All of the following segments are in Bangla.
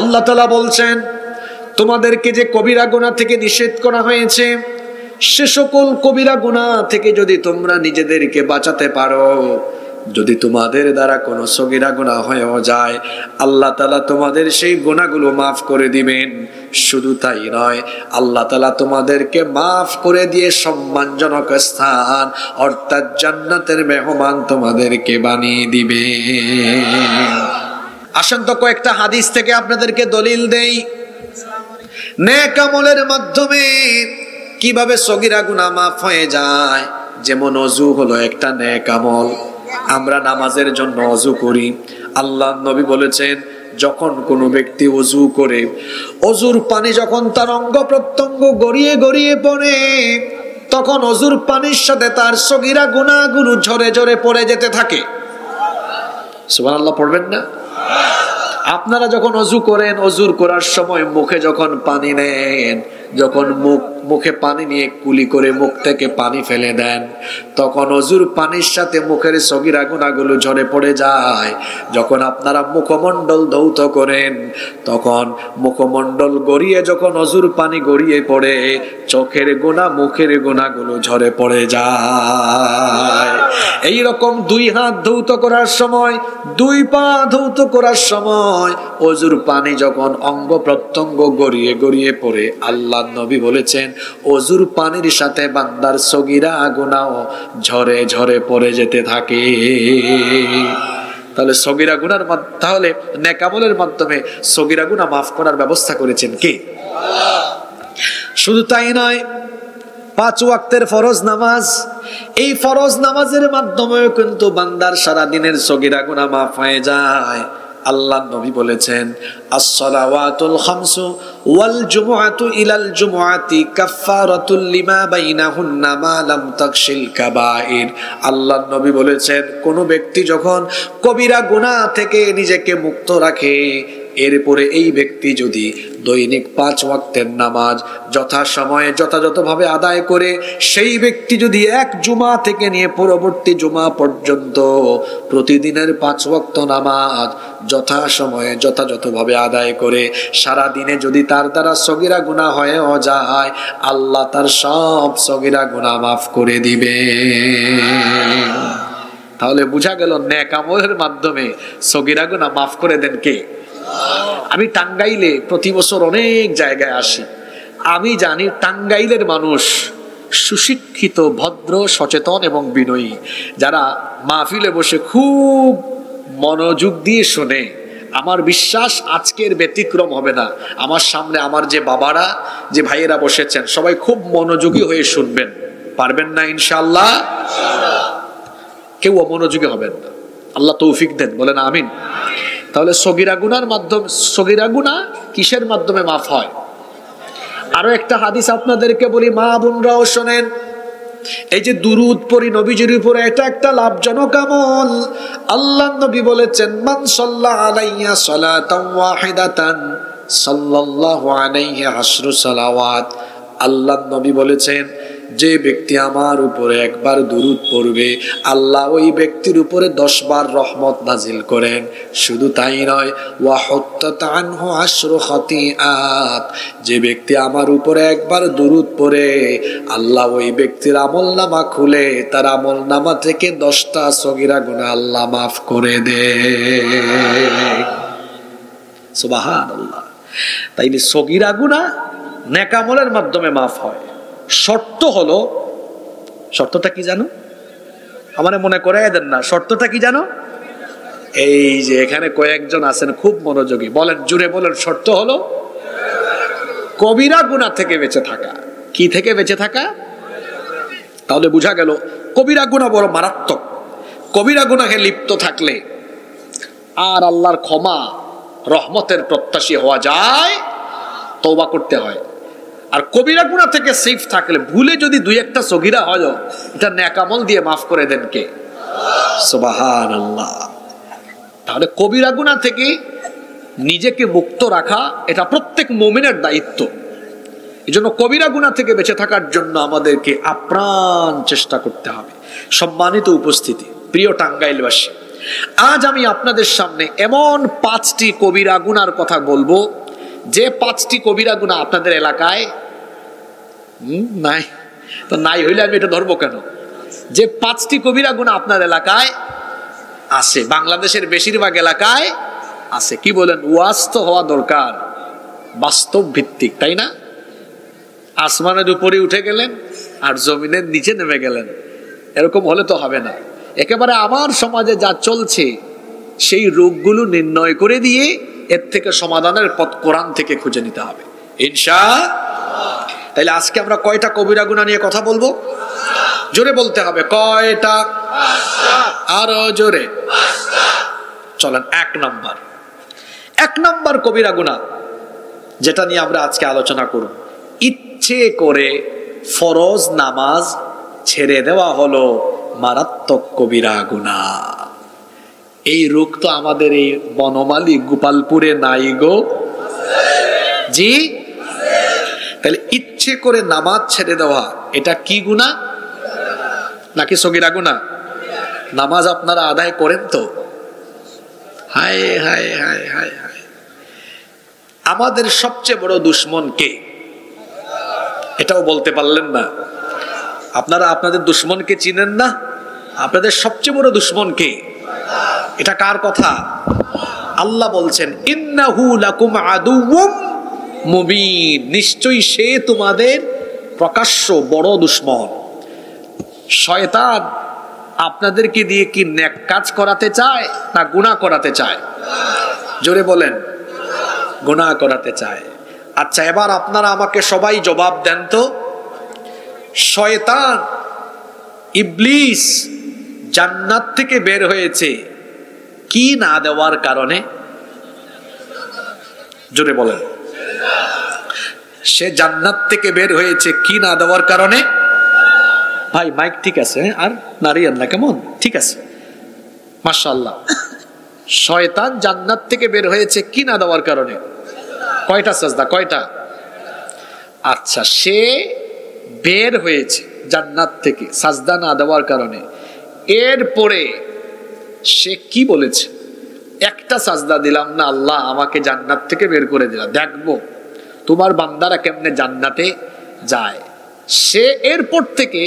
আল্লাহ তাআলা বলছেন, তোমাদেরকে যে কবিরা গুনাহ থেকে নিষেধ করা হয়েছে, সে সকল কবিরা গুনাহ থেকে যদি তোমরা নিজেদেরকে বাঁচাতে পারো, যদি তোমাদের দ্বারা কোনো সগীরা গুনাহ হয়েও যায়, আল্লাহ তাআলা তোমাদের সেই গুনাহগুলো মাফ করে দিবেন। শুধু তাই নয়, আল্লাহ তাআলা তোমাদেরকে মাফ করে দিয়ে সম্মানজনক স্থান অর্থাৎ জান্নাতের মেহমান তোমাদেরকে বানিয়ে দিবে। আসেন তো কয়েকটা হাদিস থেকে আপনাদেরকে দলিল দেই, নেক আমলের মাধ্যমে কিভাবে সগীরা গুনাহ মাফ হয়ে যায়। যেমন ওযু হলো একটা নেক আমল। আমরা নামাজের জন্য ওযু করি। আল্লাহর নবী বলেছেন, যখন কোনো ব্যক্তি ওযু করে, ওযুর পানি যখন তার অঙ্গ প্রত্যঙ্গ গড়িয়ে গড়িয়ে পড়ে, তখন ওযুর পানির সাথে তার সগীরা গুনাহগুলো ঝরে ঝরে পড়ে যেতে থাকে। সুবহানাল্লাহ পড়বেন না? আপনারা যখন ওযু করেন, ওযুর করার সময় মুখে যখন পানি নেন, যখন মুখে পানি নিয়ে কুলি করে মুখ থেকে পানি ফেলে দেন, তখন ওযুর পানির সাথে মুখের সগীরা গুনাহগুলো ঝরে পড়ে যায়। যখন আপনারা মুখমণ্ডল ধৌত করেন, তখন মুখমণ্ডল গড়িয়ে যখন ওযুর পানি গড়িয়ে পড়ে, চোখের গুনাহ মুখের গুনাহগুলো ঝরে পড়ে যায়। এই রকম দুই হাত ধৌত করার সময়, দুই পা ধৌত করার সময় ওযুর পানি যখন অঙ্গ প্রত্যঙ্গ গড়িয়ে গড়িয়ে পড়ে, আল্লাহ নবী বলেছেন ওযুর পানির সাথে বান্দার সগীরা গুনাহ ঝরে ঝরে পড়ে যেতে থাকে। তাহলে সগীরা গুনার তাহলে নেক আমলের মাধ্যমে সগীরা গুনাহ মাফ করার ব্যবস্থা করেছেন কে? আল্লাহ। শুধু তাই নয়, 5 ওয়াক্তের ফরজ নামাজ, এই ফরজ নামাজের মাধ্যমেও কিন্তু বান্দার সারা দিনের সগীরা গুনাহ মাফ হয়ে যায়। আল্লাহ নবী বলেছেন, as-salawatul khamsu wal jumu'atu ilal jumu'ati kaffaratul lima bainahunna ma lam takshil kaba'ir। আল্লাহ নবী বলেছেন, কোন ব্যক্তি যখন কবিরা গুনাহ থেকে নিজেকে মুক্ত রাখে, এরপরে এই ব্যক্তি যদি দৈনিক 5 ওয়াক্তের নামাজ যথাসময়ে যথাযথভাবে আদায় করে, সেই ব্যক্তি যদি এক জুমা থেকে নিয়ে পরবর্তী জুমা পর্যন্ত প্রতিদিনের 5 ওয়াক্ত নামাজ যথাসময়ে যথাযথভাবে আদায় করে, সারা দিনে যদি তার দ্বারা সগীরা গুনাহ হয়েও যায়, আল্লাহ তার সব সগীরা গুনাহ মাফ করে দিবে। তাহলে বোঝা গেল নেক আমলের মাধ্যমে সগীরা গুনাহ মাফ করে দেন কে? আমি টাঙ্গাইলে প্রতি বছর অনেক জায়গায় আসি। আমি জানি টাঙ্গাইলের মানুষ সুশিক্ষিত, ভদ্র, সচেতন এবং বিনয়ী, যারা মাহফিলে বসে খুব মনোযোগ দিয়ে শোনে। আমার বিশ্বাস আজকের ব্যতিক্রম হবে না। আমার সামনে আমার যে বাবারা, যে ভাইয়েরা বসেছেন, সবাই খুব মনোযোগী হয়ে শুনবেন। পারবেন না ইনশাআল্লাহ? কেউ অমনোযোগী হবেন না। আল্লাহ তৌফিক দেন, বলেন আমিন। তাহলে সগীরা গুনার মাধ্যমে, সগীরা গুনাহ কিসের মাধ্যমে মাফ হয়? আরো একটা হাদিস আপনাদেরকে বলি, মা বোনরাও শোনেন। এই যে দুরুদ পড়ি নবীজির উপরে, এটা একটা লাভজনক আমল। আল্লাহ নবী বলেছেন, মান সাল্লা আলাইয়া সালাতান ওয়াহিদাতান সাল্লাল্লাহু আলাইহি আশরু সালাওয়াত। আল্লাহ নবী বলেছেন, যে ব্যক্তি আমার উপরে একবার দুরুদ পড়বে, আল্লাহ ওই ব্যক্তির উপরে 10 বার রহমত নাজিল করেন। শুধু তাই নয়, ওয়া হুত্তাত আনহু আশরু খাতিআত। যে ব্যক্তি আমার উপরে একবার দুরুদ পড়ে, আল্লাহ ওই ব্যক্তির আমলনামা খুলে তার আমলনামা থেকে 10টা সগীরা গুনাহ আল্লাহ মাফ করে দেয়। সুবহানাল্লাহ। তাইলে সগীরা গুনাহ নেক আমলের মাধ্যমে মাফ হয়। শর্ত হলো, শর্তটা কি জানো? আমারে মনে করাই দেন না, শর্তটা কি জানো? এই যে এখানে কয়েকজন আছেন খুব মনোযোগী, বলেন, জুড়ে বলেন। শর্ত হলো কবিরা গুনাহ থেকে বেঁচে থাকা। কি থেকে বেঁচে থাকা? তাহলে বোঝা গেল কবিরা গুনাহ বড় মারাত্মক। কবিরা গুনাহে লিপ্ত থাকলে আর আল্লাহর ক্ষমা, রহমতের প্রত্যাশী হওয়া যায়, তওবা করতে হয়। আর কবিরা গুনাহ থেকে সেফ থাকলে, ভুলে যদি 2-1টা সগীরা হয়, এটা নেক আমল দিয়ে মাফ করে দেন কে? সুবহানাল্লাহ। তাহলে কবিরা গুনাহ থেকে নিজেকে মুক্ত রাখা এটা প্রত্যেক মুমিনের দায়িত্ব। এজন্য কবিরা গুনাহ থেকে বেঁচে থাকার জন্য আমাদেরকে আপ্রাণ চেষ্টা করতে হবে। সম্মানিত উপস্থিতি, প্রিয় টাঙ্গাইলবাসী, আজ আমি আপনাদের সামনে এমন 5টি কবিরা গুনার কথা বলবো, যে 5টি কবিরা গুনাহ আপনাদের এলাকায় নাই। তো নাই হইলে আমি এটা ধরবো কেন? যে 5টি কবিরা গুনাহ আপনার এলাকায় আছে, বাংলাদেশের বেশিরভাগ এলাকায় আছে। কি বলেন? ওয়াজ তো হওয়া দরকার, বাস্তব ভিত্তিক, তাই না? আসমানের উপরে উঠে গেলেন আর জমিনের নিচে নেমে গেলেন, এরকম হলে তো হবে না। একেবারে আমার সমাজে যা চলছে সেই রোগগুলো নির্ণয় করে দিয়ে এর থেকে সমাধানের পথ কোরআন থেকে খুঁজে নিতে হবে ইনশাআল্লাহ। তাইলে আজকে আমরা কয়টা কবিরা গুনাহ নিয়ে কথা বলবো? জোরে বলতে হবে, কয়টা? আরো জোরে। চলেন, 1 নম্বর কবিরা গুনাহ যেটা নিয়ে আমরা আজকে আলোচনা করব, ইচ্ছে করে ফরজ নামাজ ছেড়ে দেওয়া হলো মারাত্মক কবিরা গুনাহ। এই রোগ তো আমাদের এই বনমালী গোপালপুরে নাই গো। জি, তাহলে ইচ্ছে করে নামাজ ছেড়ে দেওয়া এটা কি গুনাহ নাকি সগীরা গুনাহ? নামাজ আপনারা আদায় করেন তো? হায় হায় হায় হায় হায়, আমাদের সবচেয়ে বড় দুশমন কে? এটাও বলতে পারলেন না আপনারা। আপনাদের দুশমনকে চিনেন না? আপনাদের সবচেয়ে বড় দুশমন কে? এটা কার কথা? আল্লাহ বলছেন, ইন্নাহু লাকুম আদুউম মুবিন, নিশ্চয়ই সে তোমাদের প্রকাশ্য বড় দুশমন। শয়তান আপনাদেরকে দিয়ে কি নেক কাজ করাতে চায় না গুনাহ করাতে চায়? জোরে বলেন, গুনাহ করাতে চায়। আচ্ছা, এবার আপনারা আমাকে সবাই জবাব দেন তো, শয়তান ইবলিস জান্নাত থেকে বের হয়েছে কি না দেওয়ার কারণে? জোরে বলেন। সে জান্নাত থেকে বের হয়েছে কি না দেওয়ার কারণে? ভাই মাইক ঠিক আছে? আর নারিয়ান না কেমন? ঠিক আছে, মাশাআল্লাহ। শয়তান জান্নাত থেকে বের হয়েছে কি না দেওয়ার কারণে? কয়টা সাজদা? কয়টা? আচ্ছা, সে বের হয়েছে জান্নাত থেকে সাজদা না দেওয়ার কারণে। এরপরে সে কি বলেছে? একটা সাজদা দিলাম না আল্লাহ, আমাকে জান্নাত থেকে বের করে দিলা, দেখবো তোমার বান্দারা কেমনে জান্নাতে যায়। সে এরপর থেকে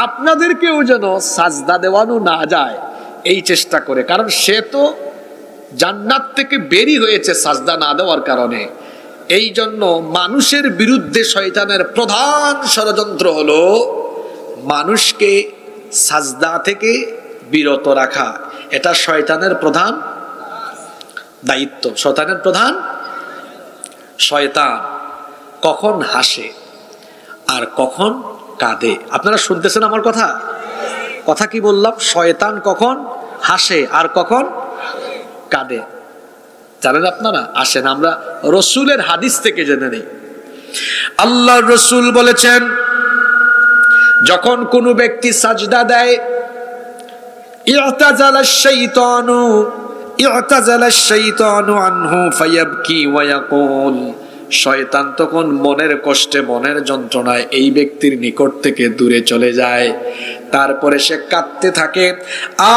আপনাদেরকেও যেন সাজদা দেওয়ানো না যায় এই চেষ্টা করে, কারণ সে তো জান্নাত থেকে বেরি হয়েছে সাজদা না দেওয়ার কারণে। এই জন্য মানুষের বিরুদ্ধে শয়তানের প্রধান ষড়যন্ত্র হলো মানুষকে সাজদা থেকে বিরত রাখা। এটা শয়তানের প্রধান দায়িত্ব, শয়তানের প্রধান। শয়তান কখন হাসে আর কখন কাঁদে? আপনারা শুনতেছেন আমার কথা? কথা কি বললাম? শয়তান কখন হাসে আর কখন কাঁদে জানেন আপনারা? আসেন আমরা রসুলের হাদিস থেকে জেনে নেই। আল্লাহর রসুল বলেছেন, যখন কোনো ব্যক্তি সাজদা দেয়, ইআতাজালাশ শাইতানু আনহু ফায়াবকি ওয়া ইয়াকুল, শয়তান তখন মনের কষ্টে মনের যন্ত্রণায় এই ব্যক্তির নিকট থেকে দূরে চলে যায়। তারপরে সে কাঁদতে থাকে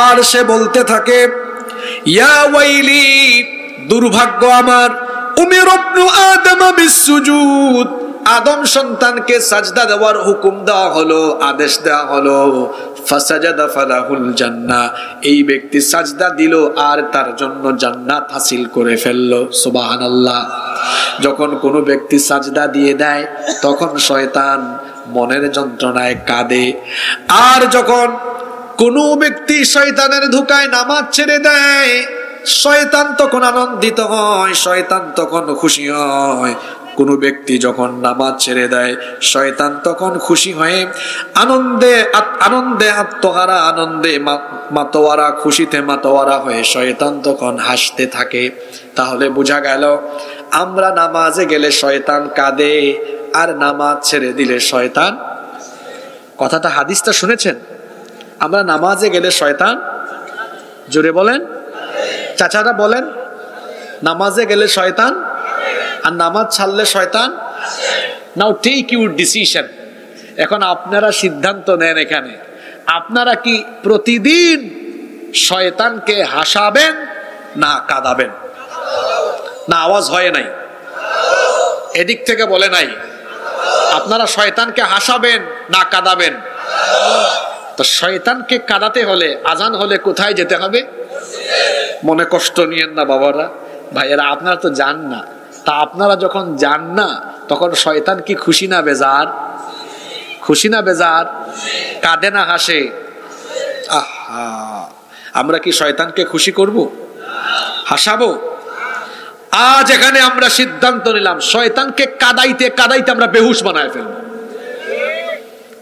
আর সে বলতে থাকে, ইয়া ওয়াইলি, দুর্ভাগ্য আমার, উমির ইবনু আদম বিসসুজুদ, আদম সন্তানকে সাজদা দেওয়ার হুকুম দেওয়া হলো, আদেশ দেওয়া হলো। ফাসাজাদা ফালাহুল জান্নাহ, এই ব্যক্তি সাজদা দিল আর তার জন্য জান্নাত হাসিল করে ফেললো। সুবহানাল্লাহ। যখন কোনো ব্যক্তি সাজদা দিয়ে দেয় তখন শয়তান মনের যন্ত্রণায় কাঁদে, আর যখন কোনো ব্যক্তি শয়তানের ধোঁকায় নামাজ ছেড়ে দেয় শয়তান তখন আনন্দিত হয়, শয়তান তখন খুশি হয়। কোনো ব্যক্তি যখন নামাজ ছেড়ে দেয় শয়তান তখন খুশি হয়ে আনন্দে আত্মহারা, আনন্দে মাতোয়ারা, খুশিতে মাতোয়ারা হয়ে শয়তান তখন হাসতে থাকে। তাহলে বোঝা গেল আমরা নামাজে গেলে শয়তান কাঁদে আর নামাজ ছেড়ে দিলে শয়তান, কথাটা হাদিসটা শুনেছেন? আমরা নামাজে গেলে শয়তান, জোরে বলেন, চাচারা বলেন, নামাজে গেলে শয়তান আর নামাজ ছাড়লে শয়তান। নাও টেক ইউর ডিসিশন। এখন আপনারা সিদ্ধান্ত নেন, এখানে আপনারা কি প্রতিদিন শয়তানকে হাসাবেন না কাঁদাবেন? না আওয়াজ হয় নাই, এদিক থেকে বলে নাই। আপনারা শয়তানকে হাসাবেন না কাঁদাবেন? তো শয়তানকে কাঁদাতে হলে আজান হলে কোথায় যেতে হবে? মনে কষ্ট নিয়েন না বাবারা, ভাইয়েরা, আপনারা তো যান না। তা আপনারা যখন যান না তখন শয়তান কি খুশি না বেজার? খুশি না বেজার? কাঁদে না হাসে? আহা, আমরা কি শয়তানকে খুশি করব? হাসাবো? আজ এখানে আমরা সিদ্ধান্ত নিলাম শয়তানকে কাঁদাইতে কাঁদাইতে আমরা বেহুশ বানায় ফেলবো।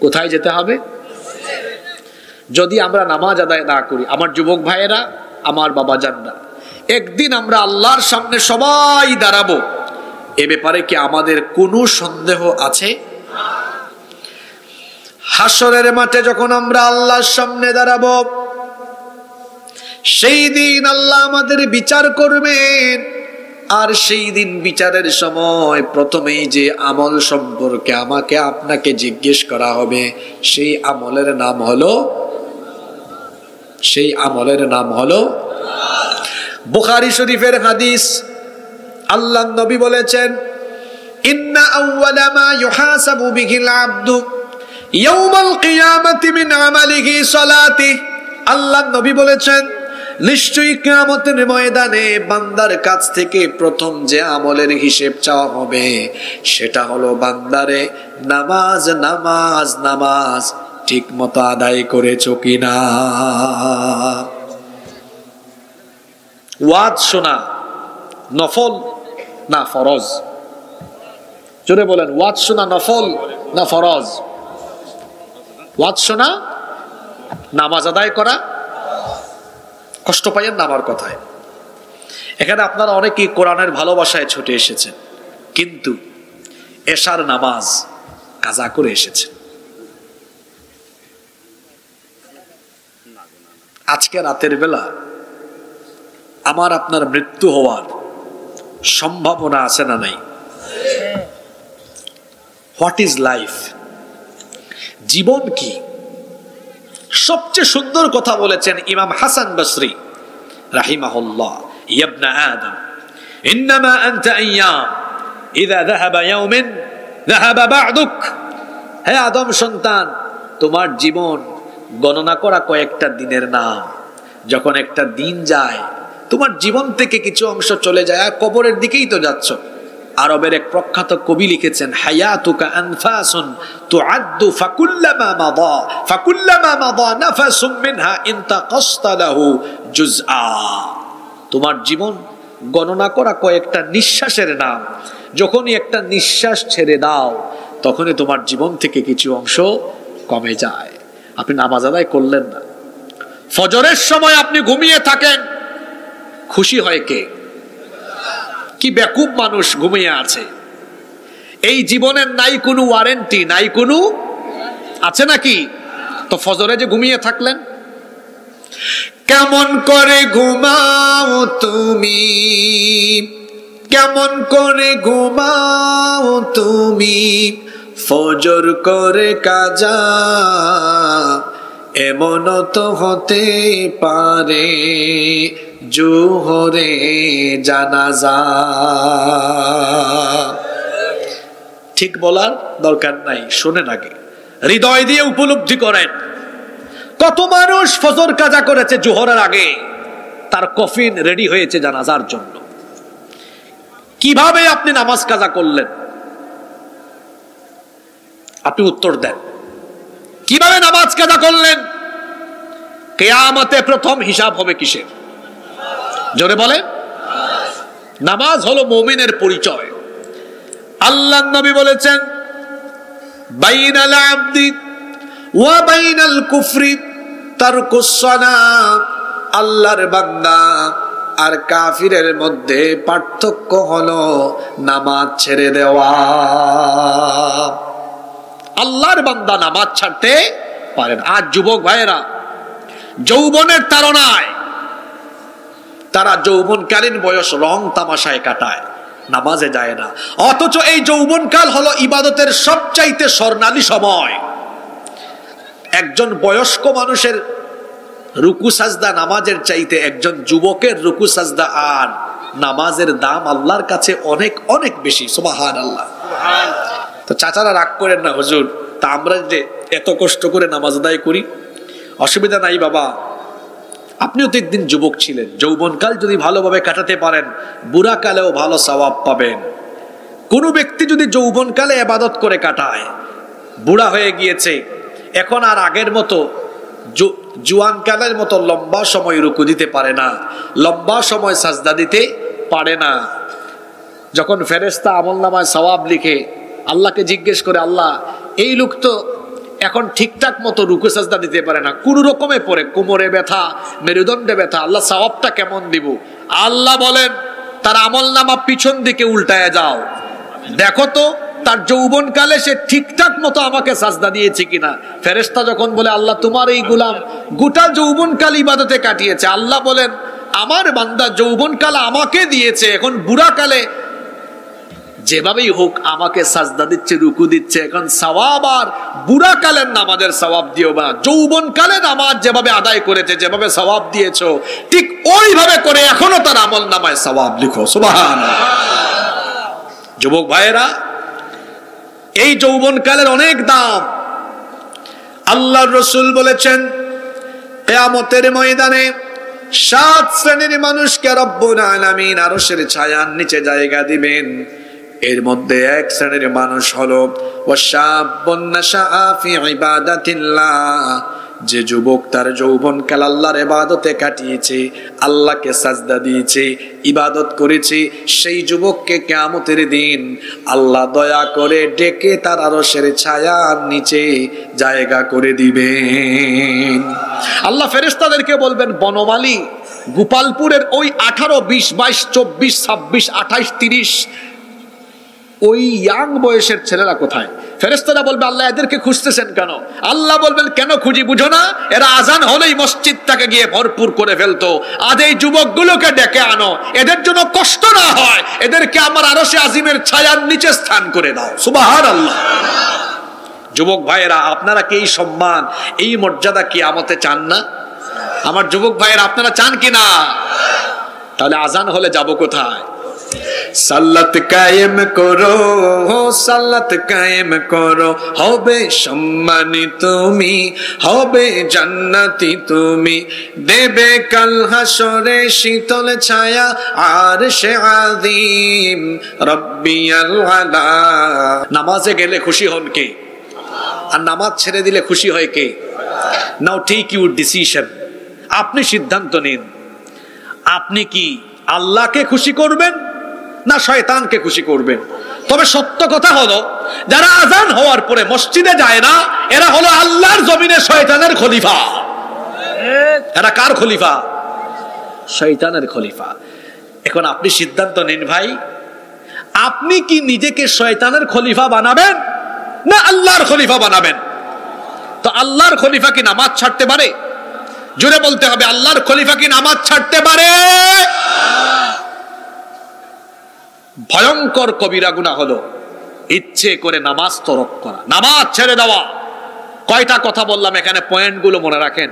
কোথায় যেতে হবে? যদি আমরা নামাজ আদায় না করি, আমার যুবক ভাইয়েরা, আমার বাবা জানরা, একদিন আমরা আল্লাহর সামনে সবাই দাঁড়াবো। এ ব্যাপারে কি আমাদের কোনো সন্দেহ আছে? হাসরের মাঠে যখন আমরা আল্লাহর সামনে দাঁড়াবো, সেই দিন আল্লাহ আমাদের বিচার করবেন। আর সেই দিন বিচারের সময় প্রথমেই যে আমল সম্পর্কে আমাকে আপনাকে জিজ্ঞেস করা হবে, সেই আমলের নাম হলো বুখারী শরীফের হাদিস। আল্লাহর নবী বলেছেন, ইন্না আউওয়ালা মা ইউহাসাবু বিহিল আবদু ইয়াউমাল কিয়ামাতি মিন আমালিহি সালাতিহি। আল্লাহর নবী বলেছেন, নিশ্চয়ই কিয়ামতের ময়দানে বান্দার কাছ থেকে প্রথম যে আমলের হিসেব চাওয়া হবে সেটা হলো বান্দারে নামাজ নামাজ নামাজ ঠিক মতো আদায় করেছো কিনা। ওয়াজ শোনা নফল না ফরজ? জোরে বলেন, ওয়াজ শোনা নফল না ফরজ? ওয়াজ শোনা, নামাজ আদায় করা। কষ্ট পাইয়েন না আমার কথায়। এখানে আপনারা অনেকেই কোরআনের ভালোবাসায় ছুটে এসেছেন, কিন্তু এশার নামাজ কাজা করে এসেছেন। আজকে রাতের বেলা আমার আপনার মৃত্যু হওয়ার সম্ভাবনা আছে না নাই? What is life? জীবন কি? সবচেয়ে সুন্দর কথা বলেছেন ইমাম হাসান বসরি রাহিমাহুল্লাহ, ইবনে আদম ইন্নামা আনতা আইয়াম ইযা যাহাবা ইয়াউমিন যাহাবা বা'দুক। হে আদম সন্তান, তোমার জীবন গণনা করা কয়েকটা দিনের নাম। যখন একটা দিন যায় তোমার জীবন থেকে কিছু অংশ চলে যায়, আর কবরের দিকেই তো যাচ্ছ। আরবের এক প্রখ্যাত কবি লিখেছেন, হায়াতুকা আনফাসুন তুআদ্দু ফাকুল্লামা মাদা নাফাসুম মিনহা ইনতাকাসতা লাহু জুজআ। তোমার জীবন গণনা করা কয়েকটা নিঃশ্বাসের নাম। যখনই একটা নিঃশ্বাস ছেড়ে দাও তখনই তোমার জীবন থেকে কিছু অংশ কমে যায়। আপনি নামাজ আদায় করলেন না, ফজরের সময় আপনি ঘুমিয়ে থাকেন, খুশি হয় কে? কি বেকুব মানুষ ঘুমিয়ে আছে। এই জীবনের নাই কোনো ওয়ারেন্টি, নাই কোনো আছে নাকি? তো ফজরে যে ঘুমিয়ে থাকলেন, কেমন করে ঘুমাও তুমি, কেমন করে ঘুমাও তুমি, ফজর করে কাজা, এমন তো হতে পারে জোহরে জানাজা। ঠিক বলার দরকার নাই, শোনেন আগে, হৃদয় দিয়ে উপলব্ধি করেন। কত মানুষ ফজর কাজা করেছে জোহরের আগে, তার কফিন রেডি হয়েছে জানাজার জন্য। কিভাবে আপনি নামাজ কাজা করলেন? আপনি উত্তর দেন, কিভাবে নামাজ কাজা করলেন? কিয়ামতে প্রথম হিসাব হবে কিসের? জোরে বলে। নামাজ হলো মুমিনের পরিচয়। আল্লাহর নবী বলেছেন, বাইনাল আবদি ওয়া বাইনাল কুফরি তারকুস সালাহ। আল্লাহর বান্দা আর কাফিরের মধ্যে পার্থক্য হলো নামাজ ছেড়ে দেওয়া। আল্লাহর বান্দা নামাজ ছাড়তে পারেন। আজ যুবক ভাইয়েরা যৌবনের তাড়নায় তারা যৌবনকালীন বয়স রং তামাশায় কাটায়, নামাজে যায় না। অথচ এই যৌবনকাল হলো ইবাদতের সবচাইতে স্বর্ণালী সময়। একজন বয়স্ক মানুষের রুকু সাজদা নামাজের চাইতে একজন যুবকের রুকু সাজদা আর নামাজের দাম আল্লাহর কাছে অনেক অনেক বেশি। সুবহানাল্লাহ। তো চাচারা রাগ করেন না হুজুর, তা আমরা যে এত কষ্ট করে নামাজ আদায় করি, অসুবিধা নাই বাবা, আপনিও তো একদিন যুবক ছিলেন, যৌবনকাল যদি ভালোভাবে কাটাতে পারেন বুড়া কালেও ভালো সওয়াব পাবেন। কোন ব্যক্তি যদি যৌবনকালে ইবাদত করে কাটায়, বুড়া হয়ে গিয়েছে, এখন আর আগের মতো জুয়ান কালের মতো লম্বা সময় রুকু দিতে পারে না, লম্বা সময় সাজদা দিতে পারে না। যখন ফেরেশতা আমলনামায় সওয়াব লিখে আল্লাহকে জিজ্ঞেস করে, আল্লাহ এই লোক তো এখন ঠিকঠাক মতো রুকু সাজদা দিতে পারে না, কোন রকমে পড়ে, কোমরে ব্যথা, মেরুদণ্ডে ব্যথা, আল্লাহ সওয়াবটা কেমন দিব? আল্লাহ বলেন, তার আমলনামা পিছন দিকে উল্টায় যাও, দেখো তো তার যৌবনকালে সে ঠিকঠাক মতো আমাকে সাজদা দিয়েছে কিনা। ফেরেশতা যখন বলে, আল্লাহ তোমার এই গোলাম গোটা যৌবনকাল ইবাদতে কাটিয়েছে, আল্লাহ বলেন আমার বান্দা যৌবনকাল আমাকে দিয়েছে, এখন বুড়া কালে যেভাবেই হোক আমাকে সাজদা দিচ্ছে, রুকু দিচ্ছে, এখন সওয়াব আর বুড়া কালের নামাজের সওয়াব দিও না, যৌবন কালে নামাজ যেভাবে আদায় করেছে, যেভাবে সওয়াব দিয়েছো ঠিক ওইভাবে করে এখনো তার আমল নামায় সওয়াব লিখো। সুবহানাল্লাহ। যুবক ভাইয়েরা, এই যৌবন কালের অনেক দাম। আল্লাহর রাসূল বলেছেন, কিয়ামতের ময়দানে 7 শ্রেণীর মানুষকে রব্বুল আলামিন আরশের ছায়ার নিচে জায়গা দিবেন। এর মধ্যে এক শ্রেণীর মানুষ হলো ওয়াশাবুন নাশাআ ফি ইবাদাতিল্লাহ, যে যুবক তার যৌবনকাল আল্লাহর ইবাদতে কাটিয়েছে, আল্লাহকে সাজদা দিয়েছে, ইবাদত করেছে, সেই যুবককে কিয়ামতের দিন আল্লাহ দয়া করে ডেকে তার আরশের ছায়ার নিচে জায়গা করে দিবেন। আল্লাহ ফেরেশতাদেরকে বলবেন, বনমালী গোপালপুরের ওই 18, 20, 22, 24, 26, 28, 30 ওই ইয়াং বয়সের ছেলেরা কোথায়? ফেরেশতারা বলবে, আল্লাহ এদেরকে খুঁজতেছেন কেন? আল্লাহ বলবেন, কেন খুঁজি বুঝো না? এরা আজান হলেই মসজিদটাকে গিয়ে ভরপুর করে ফেলতো, আজ এই যুবকগুলোকে ডেকে আনো, এদের জন্য কষ্ট না হয়, এদেরকে আমার আরশে আজিমের ছায়ার নিচে স্থান করে দাও। সুবহানাল্লাহ। যুবক ভাইয়েরা, আপনারা কি এই সম্মান, এই মর্যাদা কিয়ামতে চান না? আমার যুবক ভাইয়েরা, আপনারা চান কি না? তাহলে আজান হলে যাব কোথায়? সালাত কায়েম করো, সালাত কায়েম করো, হবে সম্মানী তুমি, হবে জান্নাতি তুমি, দেবে কাল হাসরে শীতল ছায়া আরশে আযীম রব্বিয়াল আলা। নামাজে গেলে খুশি হন কে? আর নামাজ ছেড়ে দিলে খুশি হয় কে? নাও টেক ইউর ডিসিশন। আপনি সিদ্ধান্ত নিন, আপনি কি আল্লাহকে খুশি করবেন না শয়তানকে খুশি করবেন? তবে সত্য কথা হলো, যারা আজান হওয়ার পরে মসজিদে যায় না, এরা হলো আল্লাহর জমিনে শয়তানের খলিফা। এরা কার খলিফা? শয়তানের খলিফা। এখন আপনি সিদ্ধান্ত নিন ভাই, আপনি কি নিজেকে শয়তানের খলিফা বানাবেন না আল্লাহর খলিফা বানাবেন? তো আল্লাহর খলিফা কি নামাজ ছাড়তে পারে? জোরে বলতে হবে, আল্লাহর খলিফা কি নামাজ ছাড়তে পারে? ভয়ঙ্কর কবিরা গুনাহ হলো ইচ্ছে করে নামাজ তরক করা, নামাজ ছেড়ে দেওয়া। কয়টা কথা বললাম এখানে, পয়েন্টগুলো মনে রাখেন।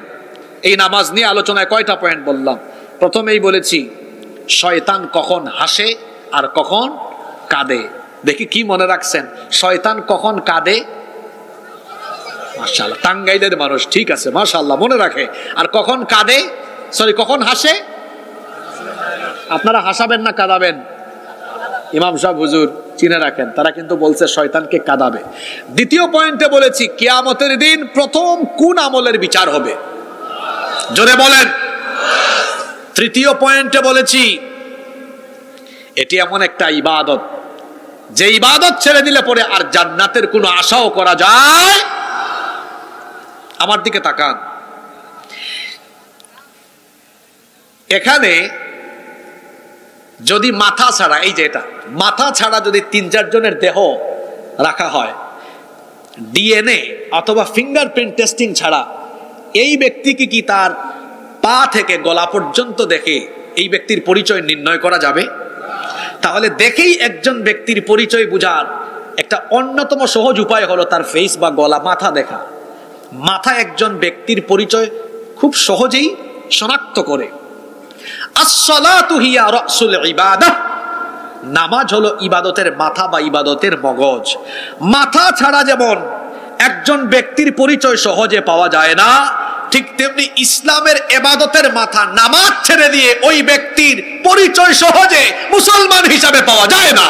এই নামাজ নিয়ে আলোচনায় কয়টা পয়েন্ট বললাম? প্রথমেই বলেছি শয়তান কখন হাসে আর কখন কাঁদে। দেখি কি মনে রাখছেন? শয়তান কখন কাঁদে? মাশাআল্লাহ, টাঙ্গাইলের মানুষ, ঠিক আছে, মাশাআল্লাহ, মনে রাখে। আর কখন কাঁদে, সরি কখন হাসে? আপনারা হাসাবেন না কাঁদাবেন? ইমাম সাহেব হুজুর চিনে রাখেন, তারা কিন্তু বলছে শয়তানকে কাঁদাবে। দ্বিতীয় পয়েন্টে বলেছি কিয়ামতের দিন প্রথম কোন আমলের বিচার হবে? জোরে বলেন। তৃতীয় পয়েন্টে বলেছি এটি এমন একটা ইবাদত, যে ইবাদত ছেড়ে দিলে পরে আর জান্নাতের কোনো আশাও করা যায়। আমার দিকে তাকান, এখানে যদি মাথা ছাড়া, এই যে এটা মাথা ছাড়া যদি 3-4 জনের দেহ রাখা হয়, ডিএনএ অথবা ফিঙ্গারপ্রিন্ট টেস্টিং ছাড়া এই ব্যক্তিকে কি তার পা থেকে গলা পর্যন্ত দেখে এই ব্যক্তির পরিচয় নির্ণয় করা যাবে? তাহলে দেখেই একজন ব্যক্তির পরিচয় বোঝার একটা অন্যতম সহজ উপায় হলো তার ফেস বা গলা, মাথা দেখা। মাথা একজন ব্যক্তির পরিচয় খুব সহজেই শনাক্ত করে। আস-সালাতু হিয়া রাসুল ইবাদাহ, নামাজ হলো ইবাদতের মাথা বা ইবাদতের মগজ। মাথা ছাড়া যেমন একজন ব্যক্তির পরিচয় সহজে পাওয়া যায় না, ঠিক তেমনি ইসলামের ইবাদতের মাথা নামাজ ছেড়ে দিয়ে ওই ব্যক্তির পরিচয় সহজে মুসলমান হিসাবে পাওয়া যায় না।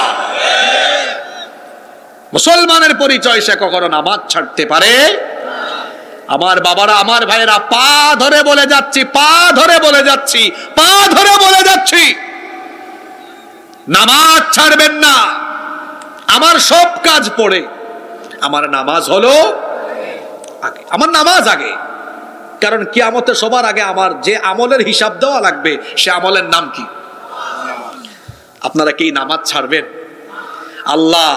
মুসলমানের পরিচয় সে কখনো নামাজ ছাড়তে পারে। আমার বাবারা, আমার ভাইয়েরা, পা ধরে বলে যাচ্ছি, পা ধরে বলে যাচ্ছি, পা ধরে বলে যাচ্ছি, নামাজ ছাড়বেন না। আমার সব কাজ পড়ে, আমার নামাজ হলো আগে, আমার নামাজ আগে। কারণ কিয়ামতে সবার আগে আমার যে আমলের হিসাব দেওয়া লাগবে সে আমলের নাম কি? আপনারা কি নামাজ ছাড়বেন? আল্লাহ,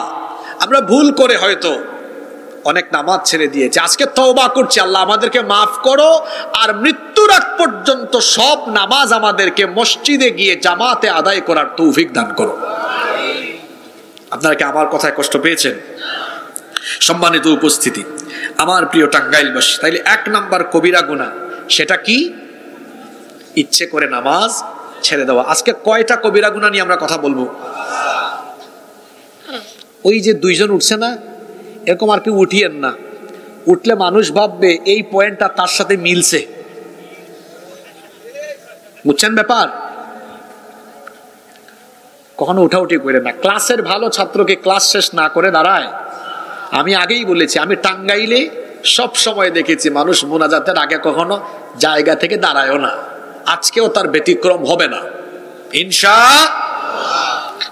আমরা ভুল করে হয়তো অনেক নামাজ ছেড়ে দিয়েছে, আজকে তওবা করছি, আল্লাহ আমাদেরকে মাফ করো, আর মৃত্যুর আগ পর্যন্ত সব নামাজ আমাদেরকে মসজিদে গিয়ে জামাতে আদায় করার তৌফিক দান করো। আপনারা কি আমার কথায় কষ্ট পেয়েছেন? সম্মানিত উপস্থিতি, আমার প্রিয় টাঙ্গাইলবাসী, তাইলে 1 নাম্বার কবিরা গুনাহ, সেটা কি? ইচ্ছে করে নামাজ ছেড়ে দেওয়া। আজকে কয়টা কবিরা গুনাহ নিয়ে আমরা কথা বলবো? ওই যে 2 জন উঠছে না, এরকম আর কি উঠিয়েন না, উঠলে মানুষ ভাববে এই পয়েন্টটা তার সাথে মিলছে। বুঝছেন ব্যাপার? কখনো উঠাউঠি করে না। ক্লাসের ভালো ছাত্রকে ক্লাস শেষ না করে দাঁড়ায়। আমি আগেই বলেছি, আমি টাঙ্গাইলে সব সময় দেখেছি মানুষ মোনাজাতের আগে কখনো জায়গা থেকে দাঁড়ায়ও না। আজকেও তার ব্যতিক্রম হবে না ইনশাআল্লাহ।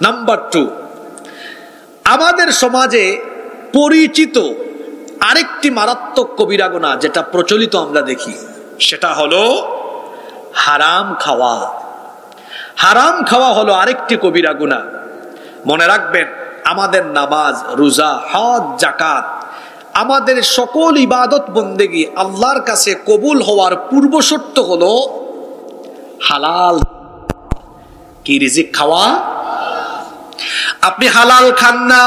নাম্বার 2, আমাদের সমাজে পরিচিত আরেকটি মারাত্মক কবিরা গুনাহ যেটা প্রচলিত আমরা দেখি, সেটা হলো হারাম খাওয়া। হারাম খাওয়া হলো আরেকটি কবিরা গুনাহ। মনে রাখবেন, আমাদের নামাজ, রোজা, হজ, যাকাত, আমাদের সকল ইবাদত বন্দেগী আল্লাহর কাছে কবুল হওয়ার পূর্ব শর্ত হলো হালাল। কি? রিজিক খাওয়া। আপনি হালাল খান না,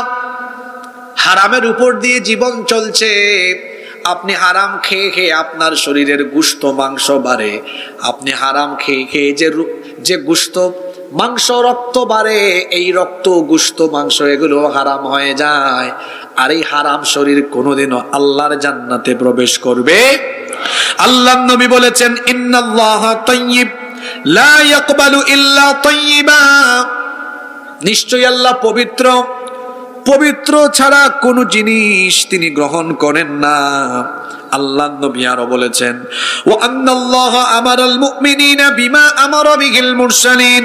হারামের উপর দিয়ে জীবন চলছে, আপনি হারাম খেয়ে খেয়ে আপনার শরীরের গোশত মাংস বাড়ে, আপনি হারাম খেয়ে খেয়ে যে গোশত মাংস রক্ত বাড়ে, এই রক্ত গোশত মাংস এগুলো হারাম হয়ে যায়। আর এই হারাম শরীর কোনোদিনও আল্লাহর জান্নাতে প্রবেশ করবে। আল্লাহর নবী বলেছেন, ইন্নাল্লাহা তাইয়্যিব লা ইয়াকবালু ইল্লা তাইয়্যিবা, নিশ্চয়ই আল্লাহ পবিত্র, পবিত্র ছাড়া কোন জিনিস তিনি গ্রহণ করেন না। আল্লাহর নবী আরো বলেছেন, ওয়া আন্নাল্লাহা আমারাল মুমিনিনা বিমা আমারা বিহিল মুরসালিন,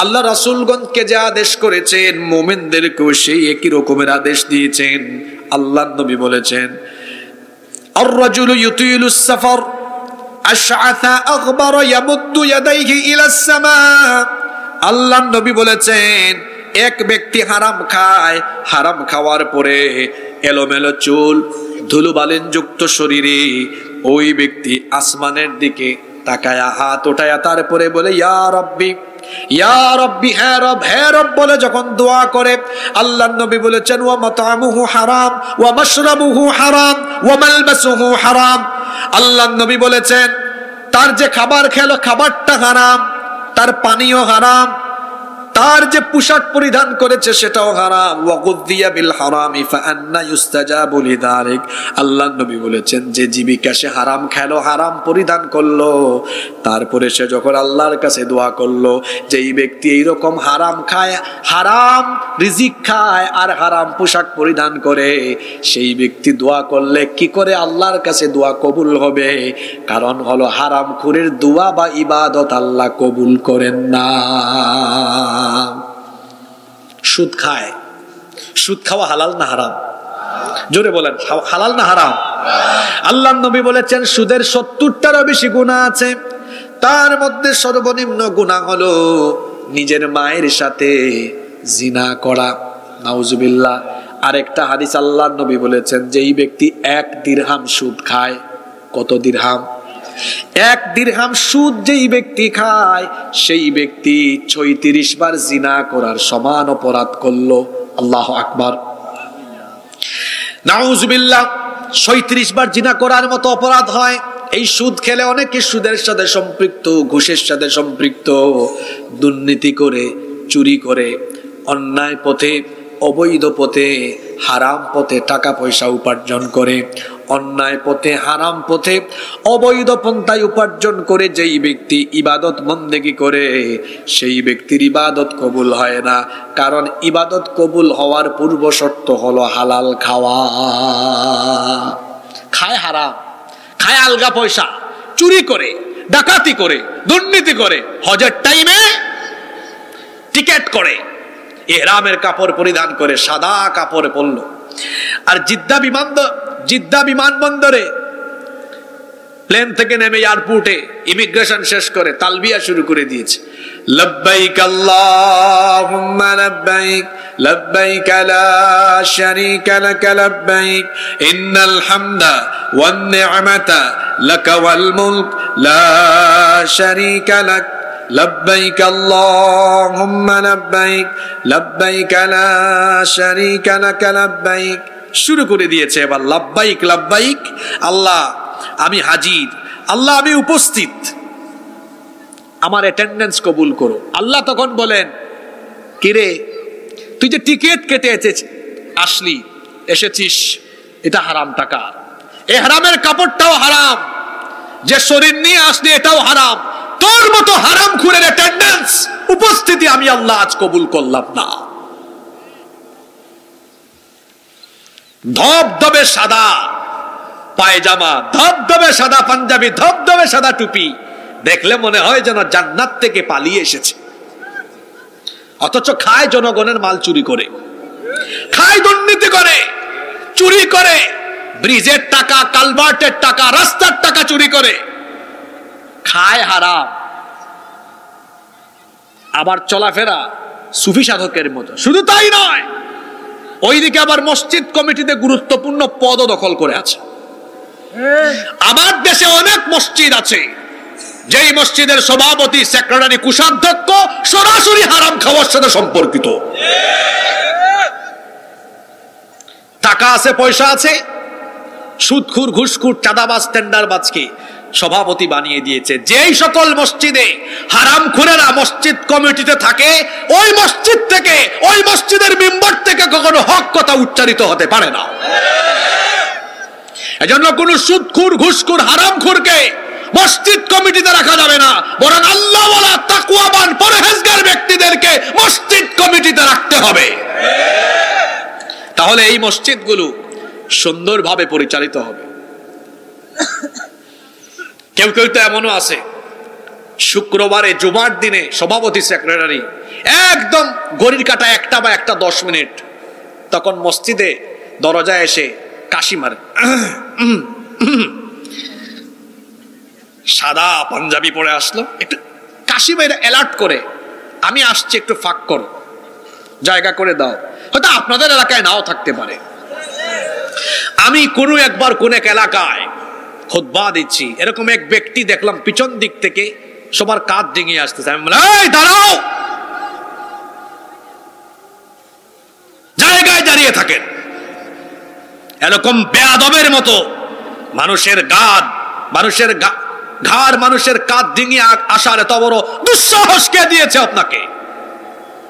আল্লাহ রাসূলগণকে যে আদেশ করেছেন মুমিনদেরকেও সেই একই রকমের আদেশ দিয়েছেন। আল্লাহর নবী বলেছেন, আর রাজুলু ইউতিলুস সাফার আশআথা আগবারা ইয়ামুদ্দু ইয়াদাইহি ইলাস সামা। আল্লাহর নবী বলেছেন, এক ব্যক্তি হারাম খায়, হারাম খাওয়ার পরে এলোমেলো চুল, ধুলোবালিন যুক্ত শরীরে ওই ব্যক্তি আসমানের দিকে তাকায়া হাত উঠায়া তারপরে বলে, ইয়া রব্বি, ইয়া রব্বি, হে রব, হে রব বলে যখন দোয়া করে, আল্লাহর নবী বলেছেন, ওয়া মাতআমুহু হারাম ওয়া মাশরাবুহু হারাম ওয়া মালবাসুহু হারাম। আল্লাহর নবী বলেছেন, তার যে খাবার খেলো খাবারটা হারাম, তার পানীয় হারাম, তার যে পোশাক পরিধান করেছে সেটাও হারাম। ওয়া গুযিয়া বিল হারামি ফাআন্না ইউস্তাজাবু লিযালিক। আল্লাহর নবী বলেছেন, যে জীবিকা সে হারাম খেলো, হারাম পরিধান করলো, তারপরে সে যখন আল্লাহর কাছে দোয়া করলো, যে এই ব্যক্তি এইরকম হারাম খায়, হারাম রিজিক খায় আর হারাম পোশাক পরিধান করে, সেই ব্যক্তি দোয়া করলে কি করে আল্লাহর কাছে দোয়া কবুল হবে? কারণ হলো হারামখোরের দোয়া বা ইবাদত আল্লাহ কবুল করেন না। সুদ খায়, সুদ খাওয়া হালাল না হারাম? জোরে বলেন, হালাল না হারাম? আল্লাহর নবী বলেছেন, সুদের 70টারও বেশি গুনাহ আছে, তার মধ্যে সর্বনিম্ন গুনাহ হলো নিজের মায়ের সাথে জিনা করা। নাউজুবিল্লাহ। আরেকটা হাদিস আল্লাহর নবী বলেছেন, যেই ব্যক্তি 1 দিরহাম সুদ খায়, কত দিরহাম? 1 দিরহাম সুদ যেই ব্যক্তি খায়, সেই ব্যক্তি 36 বার জিনা করার সমান অপরাধ করলো। আল্লাহু আকবার, নাউজুবিল্লাহ। 36 বার জিনা করার মতো অপরাধ হয়। এই সুদ খেলে অনেকে সুদের সাথে সম্পৃক্ত, ঘুষের সাথে সম্পৃক্ত, দুর্নীতি করে, চুরি করে, অন্যায় পথে, অবৈধ পথে, হারাম পথে টাকা পয়সা উপার্জন করে। অন্যায় পথে, হারাম পথে, অবৈধ পন্থায় উপার্জন করে যেই ব্যক্তি ইবাদত বন্দেগী করে, সেই ব্যক্তির ইবাদত কবুল হয় না। কারণ ইবাদত কবুল হওয়ার পূর্ব শর্ত হলো হালাল খাওয়া। খায় হারাম, খায় আলগা পয়সা, চুরি করে, ডাকাতি করে, দুর্নীতি করে, হজের টাইমে টিকেট করে, ইহরামের কাপড় পরিধান করে, সাদা কাপড়ে পরলো, আর জিদ্দা বিমানবন্দরে প্লেন থেকে নেমে এয়ারপোর্টে ইমিগ্রেশন শেষ করে তালবিয়া শুরু করে দিয়েছে, লব্বাইক আল্লাহুম্মা লব্বাইক লব্বাইক লা শারীকা লাক লব্বাইক ইন্নাল হামদা ওয়ান নি'মাতা লাক ওয়াল মুলক লা শারীকা লাক লব্বাইক আল্লাহুম্মা লব্বাইক লব্বাইক লা শারীকা লাক লব্বাইক শুরু করে দিয়েছে। এবার লব্বাইক লব্বাইক, আল্লাহ আমি হাজির, আল্লাহ আমি উপস্থিত, আমার অ্যাটেন্ডেন্স কবুল করো। আল্লাহ তখন বলেন, কিরে তুই যে টিকিট কেটে আসলি, এসেছিস, এটা হারাম টাকা, এই হারামের কাপড়টাও হারাম, যে শরীর নিয়ে আসলি এটাও হারাম, তোর মতো হারাম খুরের অ্যাটেন্ডেন্স উপস্থিতি আমি আল্লাহ আজ কবুল করলাম না। ধবধবে সাদা পায়জামা, ধবধবে সাদা পাঞ্জাবি, ধবধবে সাদা টুপি, দেখলে মনে হয় যেন জান্নাত থেকে পালিয়ে এসেছে, অথচ খায় জনগণের মাল চুরি করে, খায় দুর্নীতি করে, চুরি করে, ব্রিজের টাকা, কালভার্টের টাকা, রাস্তার টাকা চুরি করে, খায় হারাম, আবার চলাফেরা সুফি সাধকের মতো। শুধু তাই নয়, ওইদিকে আবার মসজিদ কমিটিতে গুরুত্বপূর্ণ পদও দখল করে আছে। আমার দেশে অনেক মসজিদ আছে যেই মসজিদের সভাপতি, সেক্রেটারি, কোষাধ্যক্ষ সরাসরি হারাম খাওয়ার সাথে সম্পর্কিত। টাকা আছে, পয়সা আছে, সুদখুর, ঘুষখুর, চাঁদাবাজ, টেন্ডারবাজকে সভাপতি বানিয়ে দিয়েছে। যেই সকল মসজিদে হারামখোরেরা মসজিদ কমিটিতে থাকে, ওই মসজিদ থেকে, ওই মসজিদের মিম্বর থেকে কখনো হক কথা উচ্চারিত হতে পারে না। এজন্য কোন সুদখুর, ঘুষখুর, হারামখোরকে মসজিদ কমিটিতে রাখা যাবে না, বরং আল্লাহওয়ালা, তাকওয়াবান, পরহেজগার ব্যক্তিদেরকে মসজিদ কমিটিতে রাখতে হবে। তাহলে এই মসজিদগুলো সুন্দরভাবে পরিচালিত হবে। কেউ কেউ তো এমনও আছে, শুক্রবারে জুমার দিনে সভাপতি, সেক্রেটারি একদম ঘড়ির কাটা 1টা বা 1:10 মিনিট, তখন মসজিদে দরজায় এসে কাশি মারে, সাদা পাঞ্জাবি পরে আসলো, একটু কাশি মেরে অ্যালার্ট করে, আমি আসছি, একটু ফাঁক করো, জায়গা করে দাও। হয়তো আপনাদের এলাকায় নাও থাকতে পারে। আমি কোনো একবার কোন এক এলাকায় খুতবা দিচ্ছি, এরকম এক ব্যক্তি দেখলাম পিছন দিক থেকে সবার কাঁধ ডিঙিয়ে আসতেছে। আমি বললাম, এই দাঁড়াও, জায়গায় দাঁড়িয়ে থাকেন। এরকম বেয়াদবের মতো মানুষের গাদ, মানুষের ঘাড়, মানুষের কাঁধ ডিঙিয়ে আসার এত বড় দুঃসাহস কে দিয়েছে আপনাকে?